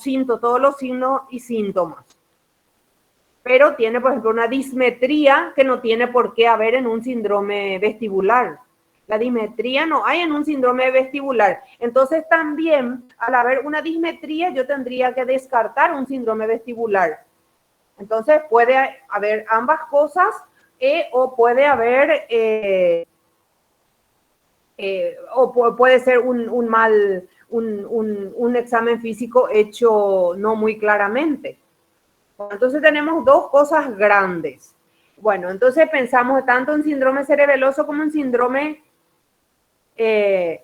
[SPEAKER 1] síntomas, todos los signos y síntomas. Pero tiene, por ejemplo, una dismetría que no tiene por qué haber en un síndrome vestibular. La dismetría no hay en un síndrome vestibular. Entonces también, al haber una dismetría, yo tendría que descartar un síndrome vestibular. Entonces puede haber ambas cosas o puede haber, o puede ser un examen físico hecho no muy claramente. Entonces tenemos dos cosas grandes. Bueno, entonces pensamos tanto en síndrome cerebeloso como en síndrome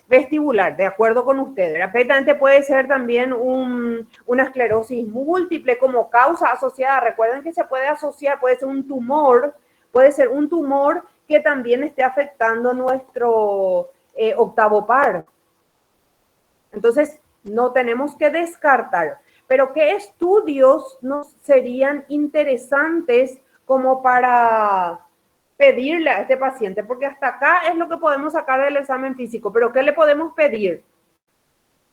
[SPEAKER 1] vestibular, de acuerdo con ustedes. Perfectamente puede ser también una esclerosis múltiple como causa asociada. Recuerden que se puede asociar, puede ser un tumor que también esté afectando nuestro octavo par. Entonces, no tenemos que descartar. Pero ¿qué estudios nos serían interesantes como para pedirle a este paciente? Porque hasta acá es lo que podemos sacar del examen físico, pero ¿qué le podemos pedir?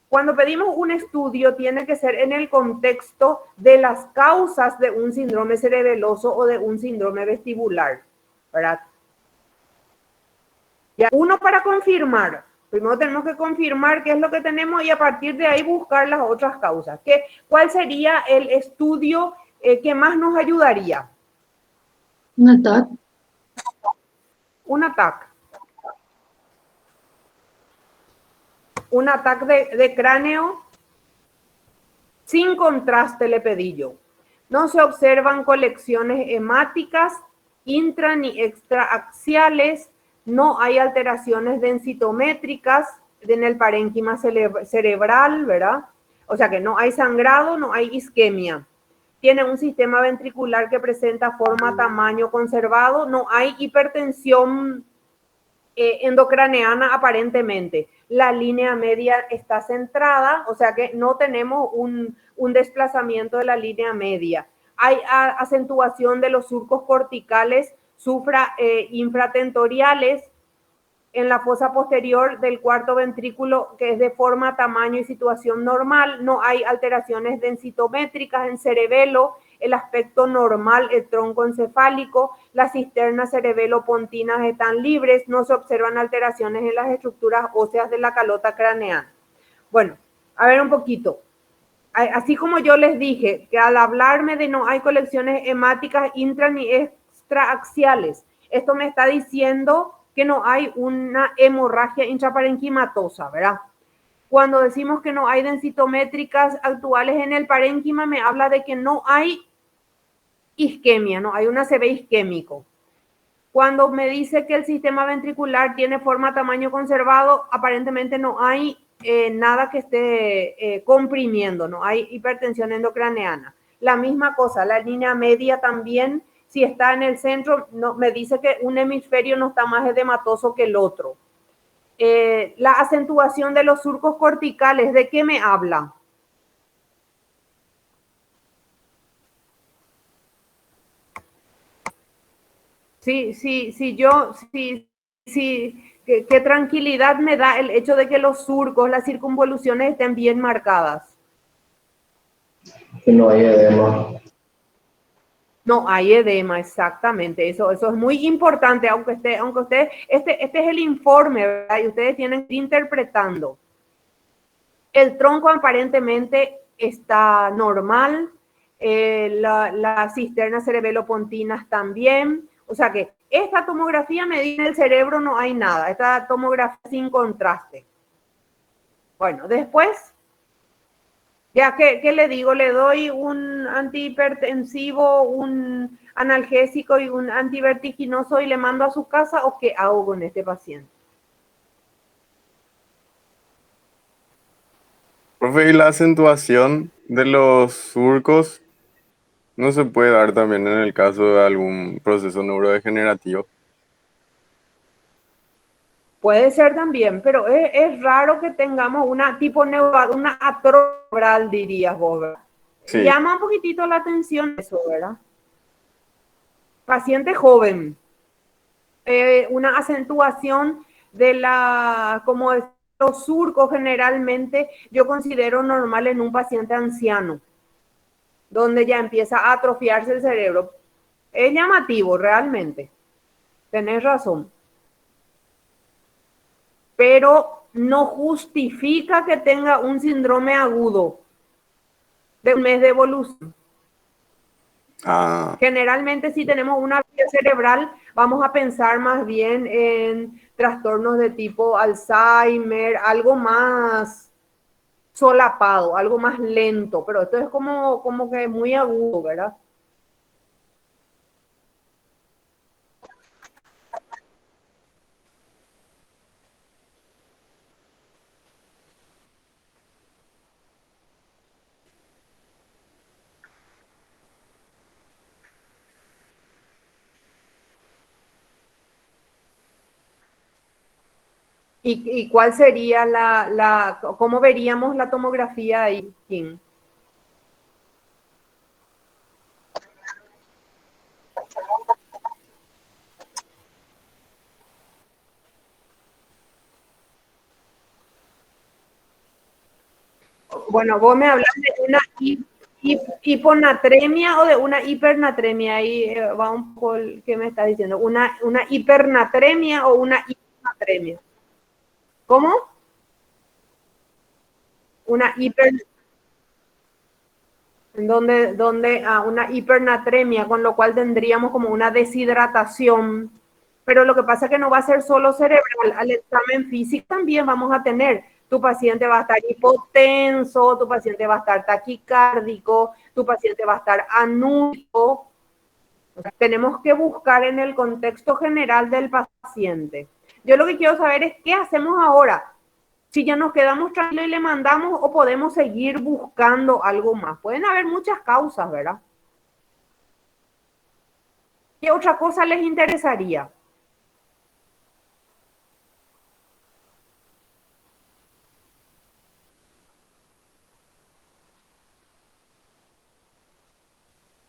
[SPEAKER 1] Cuando pedimos un estudio tiene que ser en el contexto de las causas de un síndrome cerebeloso o de un síndrome vestibular, ¿verdad? Ya, uno para confirmar. Primero tenemos que confirmar qué es lo que tenemos y a partir de ahí buscar las otras causas. ¿Cuál sería el estudio que más nos ayudaría?
[SPEAKER 5] un TAC.
[SPEAKER 1] Un ataque. Un ataque de cráneo sin contraste le pedí yo. No se observan colecciones hemáticas intra ni extraaxiales. No hay alteraciones densitométricas en el parénquima cerebral, ¿verdad? O sea que no hay sangrado, no hay isquemia. Tiene un sistema ventricular que presenta forma, tamaño conservado. No hay hipertensión endocraneana aparentemente. La línea media está centrada, o sea que no tenemos un desplazamiento de la línea media. Hay acentuación de los surcos corticales infratentoriales en la fosa posterior del cuarto ventrículo, que es de forma, tamaño y situación normal. No hay alteraciones densitométricas en cerebelo, el aspecto normal, el tronco encefálico, las cisternas cerebelo-pontinas están libres, no se observan alteraciones en las estructuras óseas de la calota craneana. Bueno, a ver un poquito. Así como yo les dije, que al hablarme de no hay colecciones hemáticas intra ni extraaxiales, esto me está diciendo que no hay una hemorragia intraparenquimatosa, ¿verdad? Cuando decimos que no hay densitométricas actuales en el parénquima, me habla de que no hay isquemia, no hay un ACV isquémico. Cuando me dice que el sistema ventricular tiene forma, tamaño conservado, aparentemente no hay nada que esté comprimiendo, no hay hipertensión endocraneana. La misma cosa, la línea media también, si está en el centro, no, me dice que un hemisferio no está más edematoso que el otro. La acentuación de los surcos corticales, ¿de qué me habla? ¿Qué tranquilidad me da el hecho de que los surcos, las circunvoluciones estén bien marcadas?
[SPEAKER 2] Que no hay edema.
[SPEAKER 1] No hay edema, exactamente. Eso es muy importante, aunque este es el informe, ¿verdad? Y ustedes tienen que ir interpretando. El tronco aparentemente está normal, la cisterna cerebelo-pontinas también. O sea que esta tomografía me dice en el cerebro no hay nada, esta tomografía sin contraste. Bueno, después, ya que le digo, le doy un antihipertensivo, un analgésico y un antivertiginoso y le mando a su casa, ¿o qué hago con este paciente?
[SPEAKER 3] Profe, ¿y la acentuación de los surcos no se puede dar también en el caso de algún proceso neurodegenerativo?
[SPEAKER 1] Puede ser también, pero es raro que tengamos una tipo una atrofia, dirías vos, ¿verdad?
[SPEAKER 3] Sí.
[SPEAKER 1] Llama un poquitito la atención eso, ¿verdad? Paciente joven, una acentuación de como de los surcos generalmente yo considero normal en un paciente anciano, donde ya empieza a atrofiarse el cerebro. Es llamativo, realmente. Tenés razón. Pero no justifica que tenga un síndrome agudo de un mes de evolución.
[SPEAKER 3] Ah,
[SPEAKER 1] Generalmente, si tenemos una vía cerebral, vamos a pensar más bien en trastornos de tipo Alzheimer, algo más solapado, algo más lento, pero esto es como que muy agudo, ¿verdad? ¿Y cuál sería cómo veríamos la tomografía ahí, Kim? Bueno, vos me hablas de una hiponatremia o de una hipernatremia. Ahí va un poco el que me está diciendo. ¿Una hipernatremia o una hiponatremia? ¿Cómo? Una hiper, donde una hipernatremia, con lo cual tendríamos como una deshidratación. Pero lo que pasa es que no va a ser solo cerebral, al examen físico también vamos a tener. Tu paciente va a estar hipotenso, tu paciente va a estar taquicárdico, tu paciente va a estar anúrico. O sea, tenemos que buscar en el contexto general del paciente. Yo lo que quiero saber es qué hacemos ahora. Si ya nos quedamos tranquilos y le mandamos o podemos seguir buscando algo más. Pueden haber muchas causas, ¿verdad? ¿Qué otra cosa les interesaría?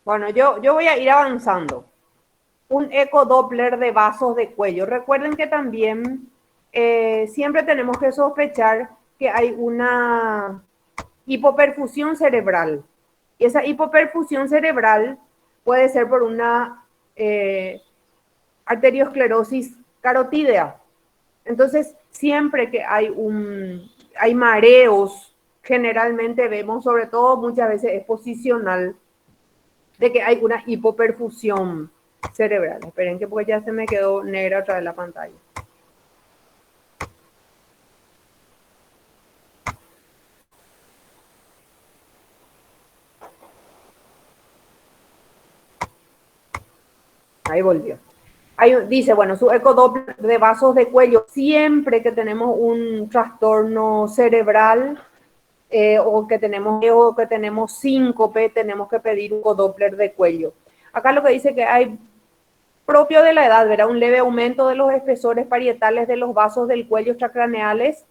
[SPEAKER 1] Bueno, yo voy a ir avanzando. Un ecodoppler de vasos de cuello. Recuerden que también siempre tenemos que sospechar que hay una hipoperfusión cerebral. Y esa hipoperfusión cerebral puede ser por una arteriosclerosis carotídea. Entonces, siempre que hay mareos, generalmente vemos, sobre todo muchas veces es posicional, de que hay una hipoperfusión cerebral. Esperen que porque ya se me quedó negra otra vez la pantalla. Ahí volvió. Dice, bueno, su ecodoppler de vasos de cuello, siempre que tenemos un trastorno cerebral o que tenemos síncope, tenemos que pedir un ecodoppler de cuello. Acá lo que dice que hay, propio de la edad, ¿verdad? Un leve aumento de los espesores parietales de los vasos del cuello extracraneales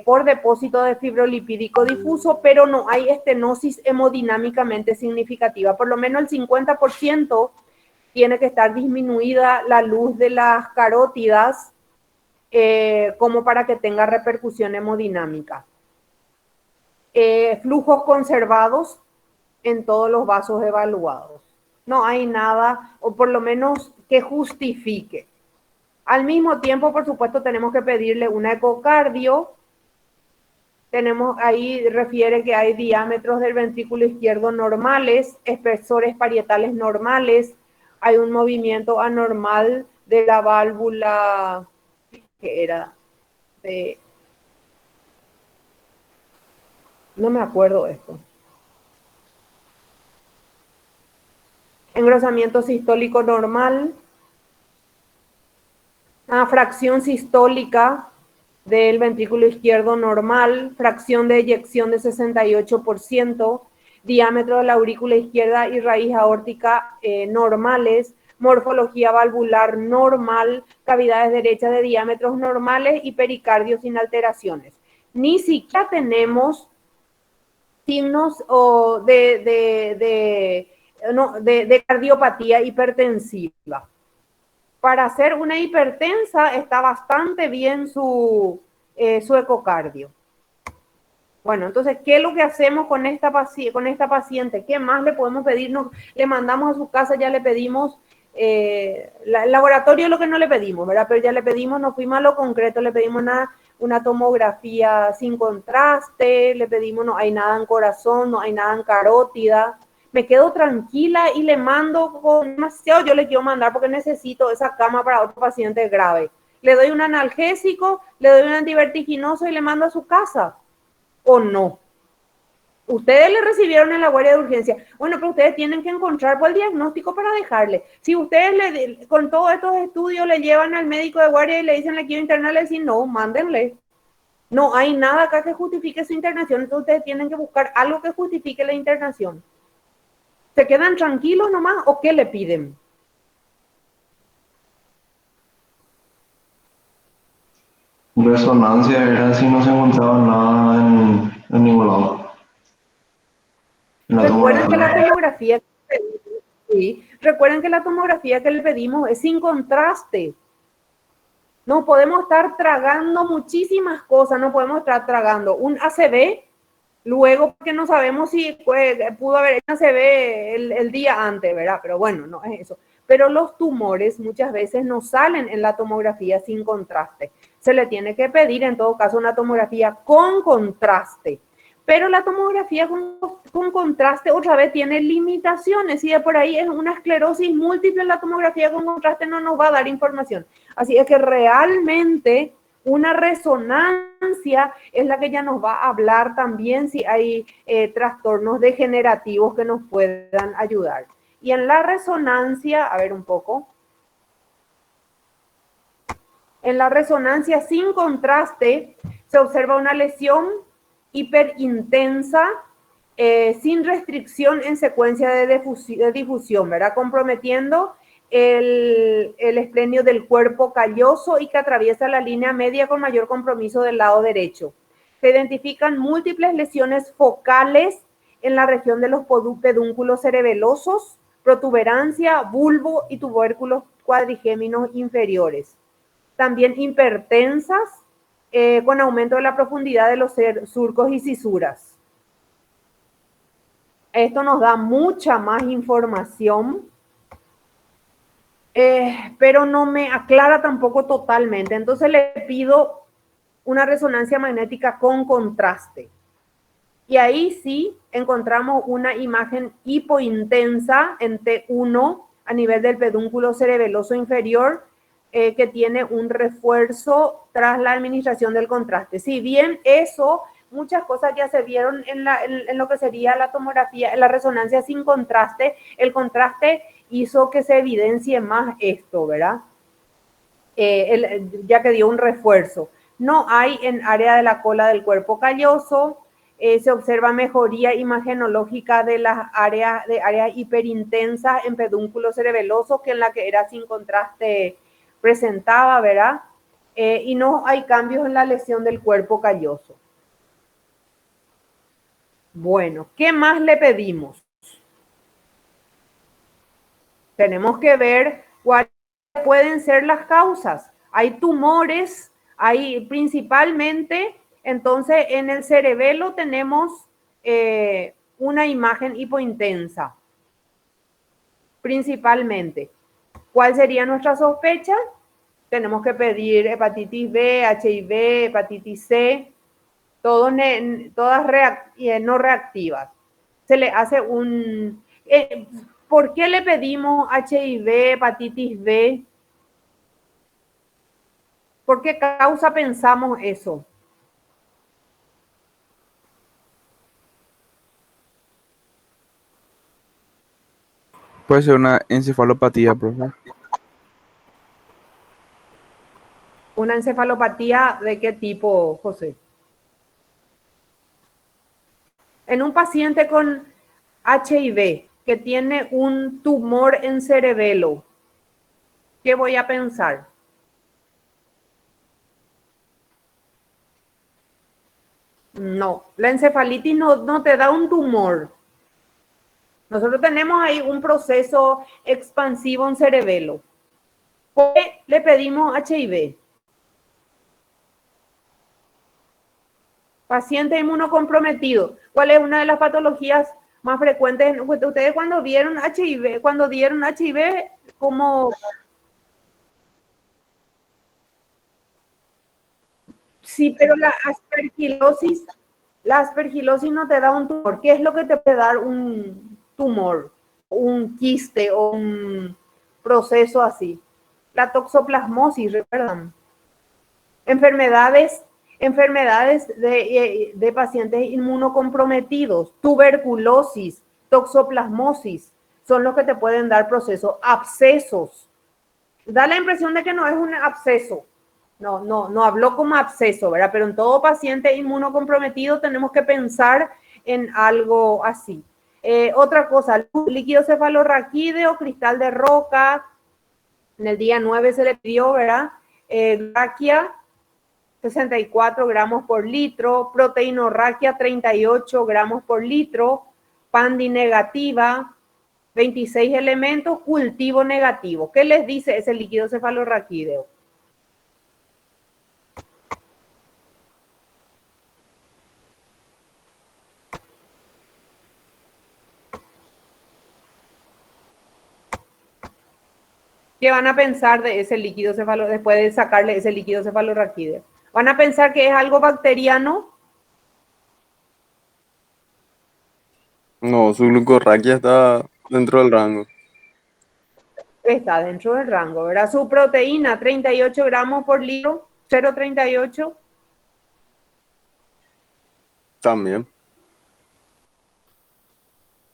[SPEAKER 1] por depósito de fibrolipídico difuso, pero no hay estenosis hemodinámicamente significativa. Por lo menos el 50% tiene que estar disminuida la luz de las carótidas como para que tenga repercusión hemodinámica. Flujos conservados en todos los vasos evaluados. No hay nada, o por lo menos que justifique. Al mismo tiempo, por supuesto, tenemos que pedirle un ecocardio. Tenemos ahí, refiere que hay diámetros del ventrículo izquierdo normales, espesores parietales normales, hay un movimiento anormal de la válvula, que era de... No me acuerdo esto. Engrosamiento sistólico normal. Fracción sistólica del ventrículo izquierdo normal. Fracción de eyección de 68%. Diámetro de la aurícula izquierda y raíz aórtica normales. Morfología valvular normal. Cavidades derechas de diámetros normales y pericardio sin alteraciones. Ni siquiera tenemos signos de cardiopatía hipertensiva. Para hacer una hipertensa está bastante bien su ecocardio. Bueno, entonces, ¿qué es lo que hacemos con esta paciente? ¿Qué más le podemos pedir? Le mandamos a su casa, ya le pedimos, el laboratorio es lo que no le pedimos, ¿verdad? Pero ya le pedimos, nos fuimos a lo concreto, le pedimos una tomografía sin contraste, le pedimos, no hay nada en corazón, no hay nada en carótida. Me quedo tranquila y le mando con demasiado, yo le quiero mandar porque necesito esa cama para otro paciente grave. Le doy un analgésico, le doy un antivertiginoso y le mando a su casa. ¿O no? Ustedes le recibieron en la guardia de urgencia. Bueno, pero ustedes tienen que encontrar el diagnóstico para dejarle. Si ustedes con todos estos estudios le llevan al médico de guardia y le dicen le quiero internar, le dicen no, mándenle. No hay nada acá que justifique su internación, entonces ustedes tienen que buscar algo que justifique la internación. ¿Se quedan tranquilos nomás o qué le piden?
[SPEAKER 2] Resonancia era si no se encontraba nada en ningún lado.
[SPEAKER 1] Recuerden que la tomografía, sí, recuerden que la tomografía que le pedimos es sin contraste. No podemos estar tragando muchísimas cosas, no podemos estar tragando un ACV, luego porque no sabemos si pudo haber hecho ACV el día antes, ¿verdad? Pero bueno, no es eso. Pero los tumores muchas veces no salen en la tomografía sin contraste. Se le tiene que pedir en todo caso una tomografía con contraste. Pero la tomografía con contraste otra vez tiene limitaciones. Si de por ahí es una esclerosis múltiple, la tomografía con contraste no nos va a dar información. Así es que realmente una resonancia es la que ya nos va a hablar también si hay trastornos degenerativos que nos puedan ayudar. Y en la resonancia, a ver un poco. En la resonancia sin contraste se observa una lesión hiperintensa sin restricción en secuencia de difusión, ¿verdad? Comprometiendo el esplenio del cuerpo calloso y que atraviesa la línea media con mayor compromiso del lado derecho. Se identifican múltiples lesiones focales en la región de los pedúnculos cerebelosos, protuberancia, bulbo y tubérculos cuadrigéminos inferiores. también hipertensas, con aumento de la profundidad de los surcos y cisuras. Esto nos da mucha más información, pero no me aclara tampoco totalmente. Entonces le pido una resonancia magnética con contraste. Y ahí sí encontramos una imagen hipointensa en T1 a nivel del pedúnculo cerebeloso inferior, que tiene un refuerzo tras la administración del contraste. Si bien eso, muchas cosas ya se vieron en lo que sería la tomografía, en la resonancia sin contraste, el contraste hizo que se evidencie más esto, ¿verdad? Ya que dio un refuerzo. No hay en área de la cola del cuerpo calloso. Se observa mejoría imagenológica de las áreas hiperintensas en pedúnculos cerebelosos, que en la que era sin contraste presentaba, ¿verdad? Y no hay cambios en la lesión del cuerpo calloso. Bueno, ¿qué más le pedimos? Tenemos que ver cuáles pueden ser las causas. Hay tumores, hay principalmente, entonces en el cerebelo tenemos una imagen hipointensa, principalmente. ¿Cuál sería nuestra sospecha? Tenemos que pedir hepatitis B, HIV, hepatitis C, todas no reactivas. Se le hace un... ¿por qué le pedimos HIV, hepatitis B? ¿Por qué causa pensamos eso?
[SPEAKER 6] Puede ser una encefalopatía, profe.
[SPEAKER 1] ¿Una encefalopatía de qué tipo, José? En un paciente con HIV que tiene un tumor en cerebelo, ¿qué voy a pensar? No, la encefalitis no te da un tumor. Nosotros tenemos ahí un proceso expansivo en cerebelo. ¿Por qué le pedimos HIV? Paciente inmunocomprometido. ¿Cuál es una de las patologías más frecuentes? Ustedes cuando dieron HIV, como... Sí, pero la aspergilosis no te da un tumor. ¿Qué es lo que te puede dar un tumor? Un quiste o un proceso así. La toxoplasmosis, ¿recuerdan? Enfermedades de pacientes inmunocomprometidos, tuberculosis, toxoplasmosis, son los que te pueden dar procesos. Abscesos. Da la impresión de que no es un absceso. No habló como absceso, ¿verdad? Pero en todo paciente inmunocomprometido tenemos que pensar en algo así. Otra cosa, líquido cefalorraquídeo, cristal de roca. En el día 9 se le pidió, ¿verdad? Raquia, 64 gramos por litro. Proteinorraquia, 38 gramos por litro. Pandi negativa, 26 elementos. Cultivo negativo. ¿Qué les dice ese líquido cefalorraquídeo? ¿Qué van a pensar de ese líquido cefalorraquídeo después de sacarle ese líquido cefalorraquídeo? ¿Van a pensar que es algo bacteriano?
[SPEAKER 3] No, su glucorraquia está dentro del rango.
[SPEAKER 1] Está dentro del rango, ¿verdad? Su proteína, 38 gramos por litro, 0,38.
[SPEAKER 3] También.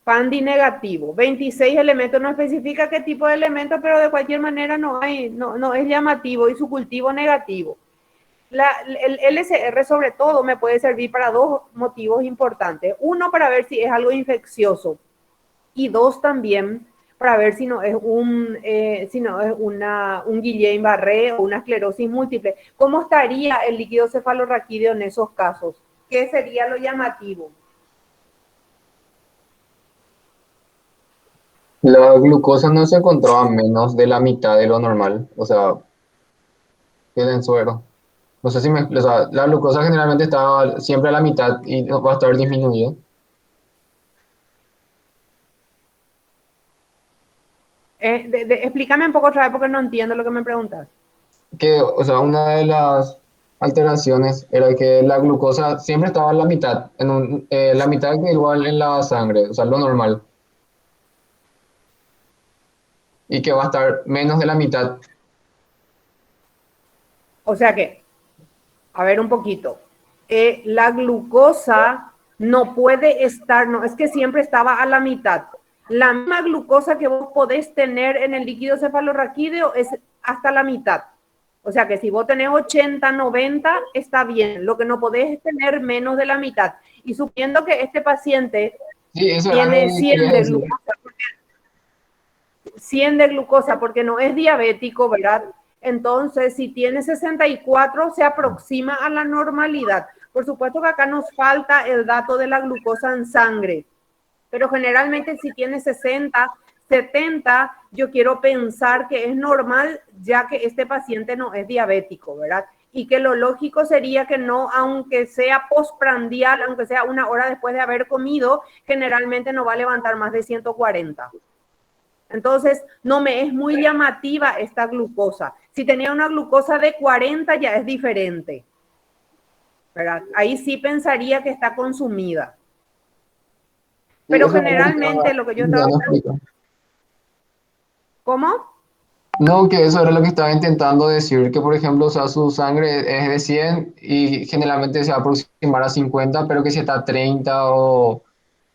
[SPEAKER 1] Pandi negativo, 26 elementos, no especifica qué tipo de elemento, pero de cualquier manera no es llamativo, y su cultivo negativo. El LCR sobre todo me puede servir para dos motivos importantes. Uno, para ver si es algo infeccioso, y dos, también para ver si no es un Guillain-Barré o una esclerosis múltiple. ¿Cómo estaría el líquido cefalorraquídeo en esos casos? ¿Qué sería lo llamativo?
[SPEAKER 4] La glucosa no se encontraba menos de la mitad de lo normal. O sea, quede en suero. No sé si me, o sea, la glucosa generalmente está siempre a la mitad y va a estar disminuido.
[SPEAKER 1] Explícame un poco otra vez porque no entiendo lo que me preguntas.
[SPEAKER 4] Que, o sea, una de las alteraciones era que la glucosa siempre estaba a la mitad, la mitad que igual en la sangre, o sea, lo normal, y que va a estar menos de la mitad.
[SPEAKER 1] O sea que, a ver un poquito. La glucosa no puede estar, no, es que siempre estaba a la mitad. La misma glucosa que vos podés tener en el líquido cefalorraquídeo es hasta la mitad. O sea que si vos tenés 80, 90, está bien. Lo que no podés es tener menos de la mitad. Y suponiendo que este paciente
[SPEAKER 4] Sí, eso era lo
[SPEAKER 1] tiene
[SPEAKER 4] que quería decir.
[SPEAKER 1] 100 de glucosa porque no es diabético, ¿verdad? Entonces, si tiene 64, se aproxima a la normalidad. Por supuesto que acá nos falta el dato de la glucosa en sangre, pero generalmente si tiene 60, 70, yo quiero pensar que es normal, ya que este paciente no es diabético, ¿verdad? Y que lo lógico sería que no, aunque sea postprandial, aunque sea una hora después de haber comido, generalmente no va a levantar más de 140. Entonces, no me es muy llamativa esta glucosa. Si tenía una glucosa de 40 ya es diferente, ¿verdad? Ahí sí pensaría que está consumida.
[SPEAKER 4] Sí,
[SPEAKER 1] Pero
[SPEAKER 4] eso era lo que estaba
[SPEAKER 1] generalmente lo que yo estaba...
[SPEAKER 4] intentando explicar.
[SPEAKER 1] ¿Cómo?
[SPEAKER 4] No, que eso era lo que estaba intentando decir, que por ejemplo, o sea, su sangre es de 100 y generalmente se va a aproximar a 50, pero que si está a 30 o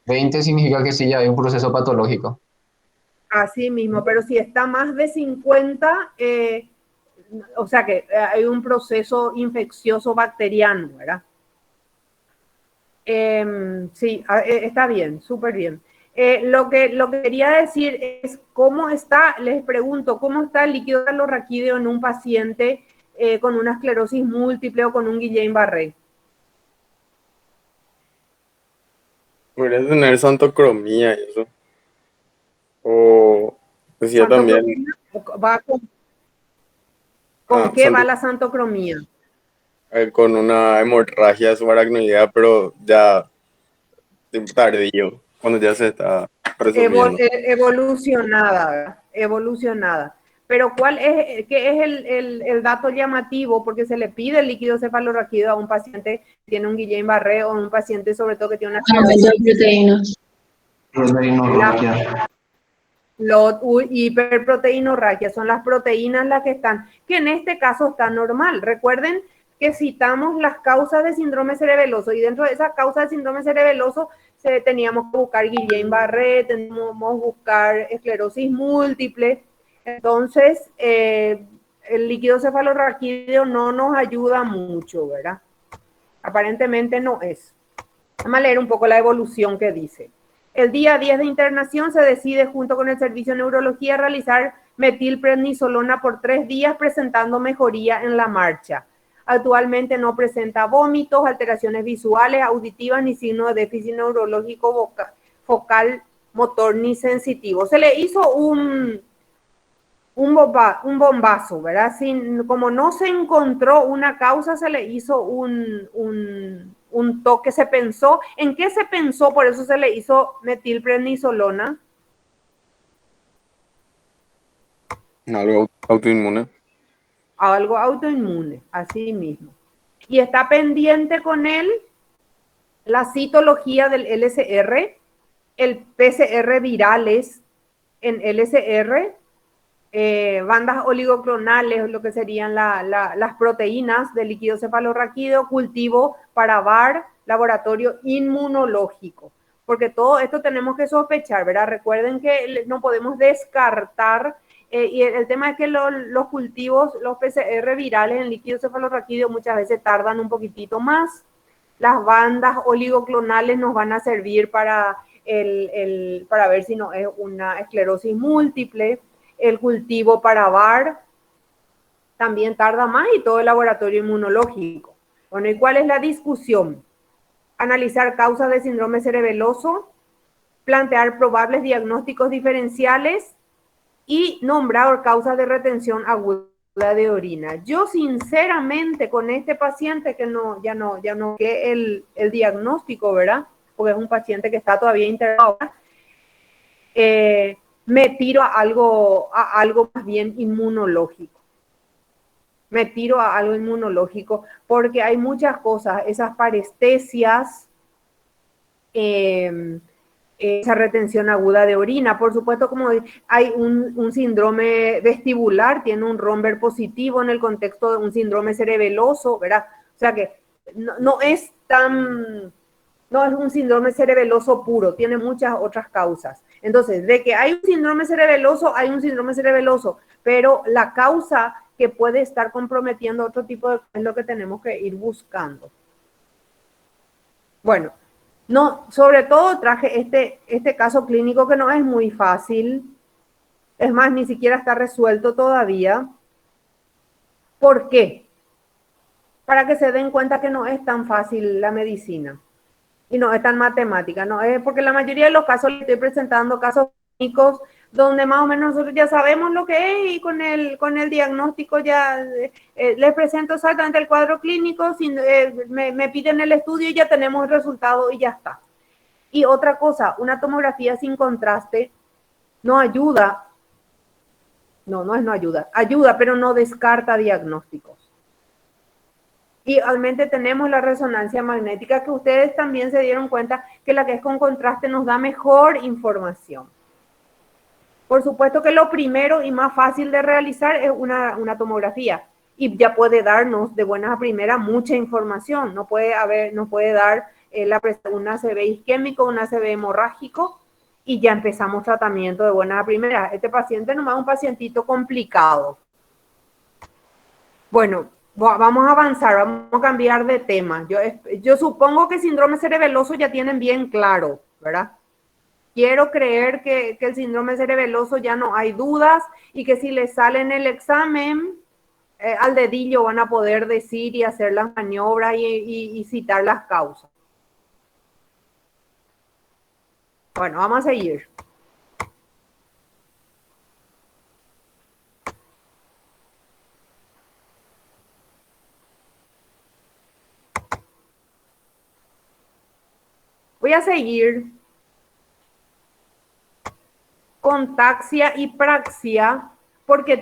[SPEAKER 4] 20 significa que sí, ya hay un proceso patológico.
[SPEAKER 1] Así mismo, pero si está más de 50, o sea que hay un proceso infeccioso bacteriano, ¿verdad? Sí, está bien, súper bien. Lo que quería decir es cómo está, les pregunto, cómo está el líquido cefalorraquídeo en un paciente con una esclerosis múltiple o con un Guillain-Barré.
[SPEAKER 3] Podría tener santocromía y eso. O decía también,
[SPEAKER 1] Santocromía, ¿va con qué va
[SPEAKER 3] santo,
[SPEAKER 1] la santocromía?
[SPEAKER 3] con una hemorragia subaracnoidea, pero ya tardío, cuando ya se está resolviendo.
[SPEAKER 1] Evolucionada, ¿verdad? Evolucionada. Pero ¿qué es el dato llamativo? Porque se le pide el líquido cefalorraquídeo a un paciente que tiene un Guillain-Barré o un paciente sobre todo que tiene una
[SPEAKER 5] Aumento de
[SPEAKER 1] esclerosis.
[SPEAKER 5] proteínas.
[SPEAKER 1] La
[SPEAKER 2] Proteinorragia.
[SPEAKER 1] hiperproteinorragia son las proteínas las que están, que en este caso está normal. Recuerden que citamos las causas de síndrome cerebeloso y dentro de esa causa de síndrome cerebeloso teníamos que buscar Guillain-Barré, teníamos que buscar esclerosis múltiple. Entonces, el líquido cefalorraquídeo no nos ayuda mucho, ¿verdad? Aparentemente no es. Vamos a leer un poco la evolución que dice. El día 10 de internación se decide junto con el Servicio de Neurología realizar metilprednisolona por 3 días presentando mejoría en la marcha. Actualmente no presenta vómitos, alteraciones visuales, auditivas ni signo de déficit neurológico focal, motor ni sensitivo. Se le hizo un bombazo, ¿verdad? Como no se encontró una causa, se le hizo un toque, se pensó. ¿En qué se pensó? Por eso se le hizo metilprednisolona.
[SPEAKER 3] Algo autoinmune.
[SPEAKER 1] Algo autoinmune, así mismo. Y está pendiente con él la citología del LCR, el PCR virales en LCR, bandas oligoclonales, lo que serían las proteínas del líquido cefalorraquídeo, cultivo para VAR, laboratorio inmunológico. Porque todo esto tenemos que sospechar, ¿verdad? Recuerden que no podemos descartar, y el tema es que los cultivos, los PCR virales en líquido cefalorraquídeo muchas veces tardan un poquitito más. Las bandas oligoclonales nos van a servir para ver si no es una esclerosis múltiple. El cultivo para VAR también tarda más y todo el laboratorio inmunológico. Bueno, ¿y cuál es la discusión? Analizar causas de síndrome cerebeloso, plantear probables diagnósticos diferenciales y nombrar causas de retención aguda aguda de orina. Yo sinceramente con este paciente que ya no que el diagnóstico, ¿verdad? Porque es un paciente que está todavía internado, me tiro a algo más bien inmunológico. Me tiro a algo inmunológico porque hay muchas cosas, esas parestesias, esa retención aguda de orina. Por supuesto, como hay un síndrome vestibular, tiene un Romberg positivo en el contexto de un síndrome cerebeloso, ¿verdad? O sea que no es un síndrome cerebeloso puro, tiene muchas otras causas. Entonces, de que hay un síndrome cerebeloso, pero la causa que puede estar comprometiendo otro tipo de es lo que tenemos que ir buscando. Bueno, no, sobre todo traje este caso clínico que no es muy fácil, es más, ni siquiera está resuelto todavía. ¿Por qué? Para que se den cuenta que no es tan fácil la medicina y no es tan matemática, no es porque la mayoría de los casos le estoy presentando casos clínicos donde más o menos nosotros ya sabemos lo que es y con el diagnóstico ya les presento exactamente el cuadro clínico, me piden el estudio y ya tenemos el resultado y ya está. Y otra cosa, una tomografía sin contraste no ayuda, no ayuda, ayuda, pero no descarta diagnósticos. Y realmente tenemos la resonancia magnética que ustedes también se dieron cuenta que la que es con contraste nos da mejor información. Por supuesto que lo primero y más fácil de realizar es una tomografía y ya puede darnos de buenas a primeras mucha información. Nos puede dar un ACV isquémico, un ACV hemorrágico y ya empezamos tratamiento de buenas a primeras. Este paciente nomás es un pacientito complicado. Bueno, vamos a avanzar, vamos a cambiar de tema. Yo supongo que síndrome cerebeloso ya tienen bien claro, ¿verdad? Quiero creer que el síndrome cerebeloso ya no hay dudas y que si les sale en el examen, al dedillo van a poder decir y hacer las maniobras y citar las causas. Bueno, vamos a seguir. Voy a seguir con taxia y praxia porque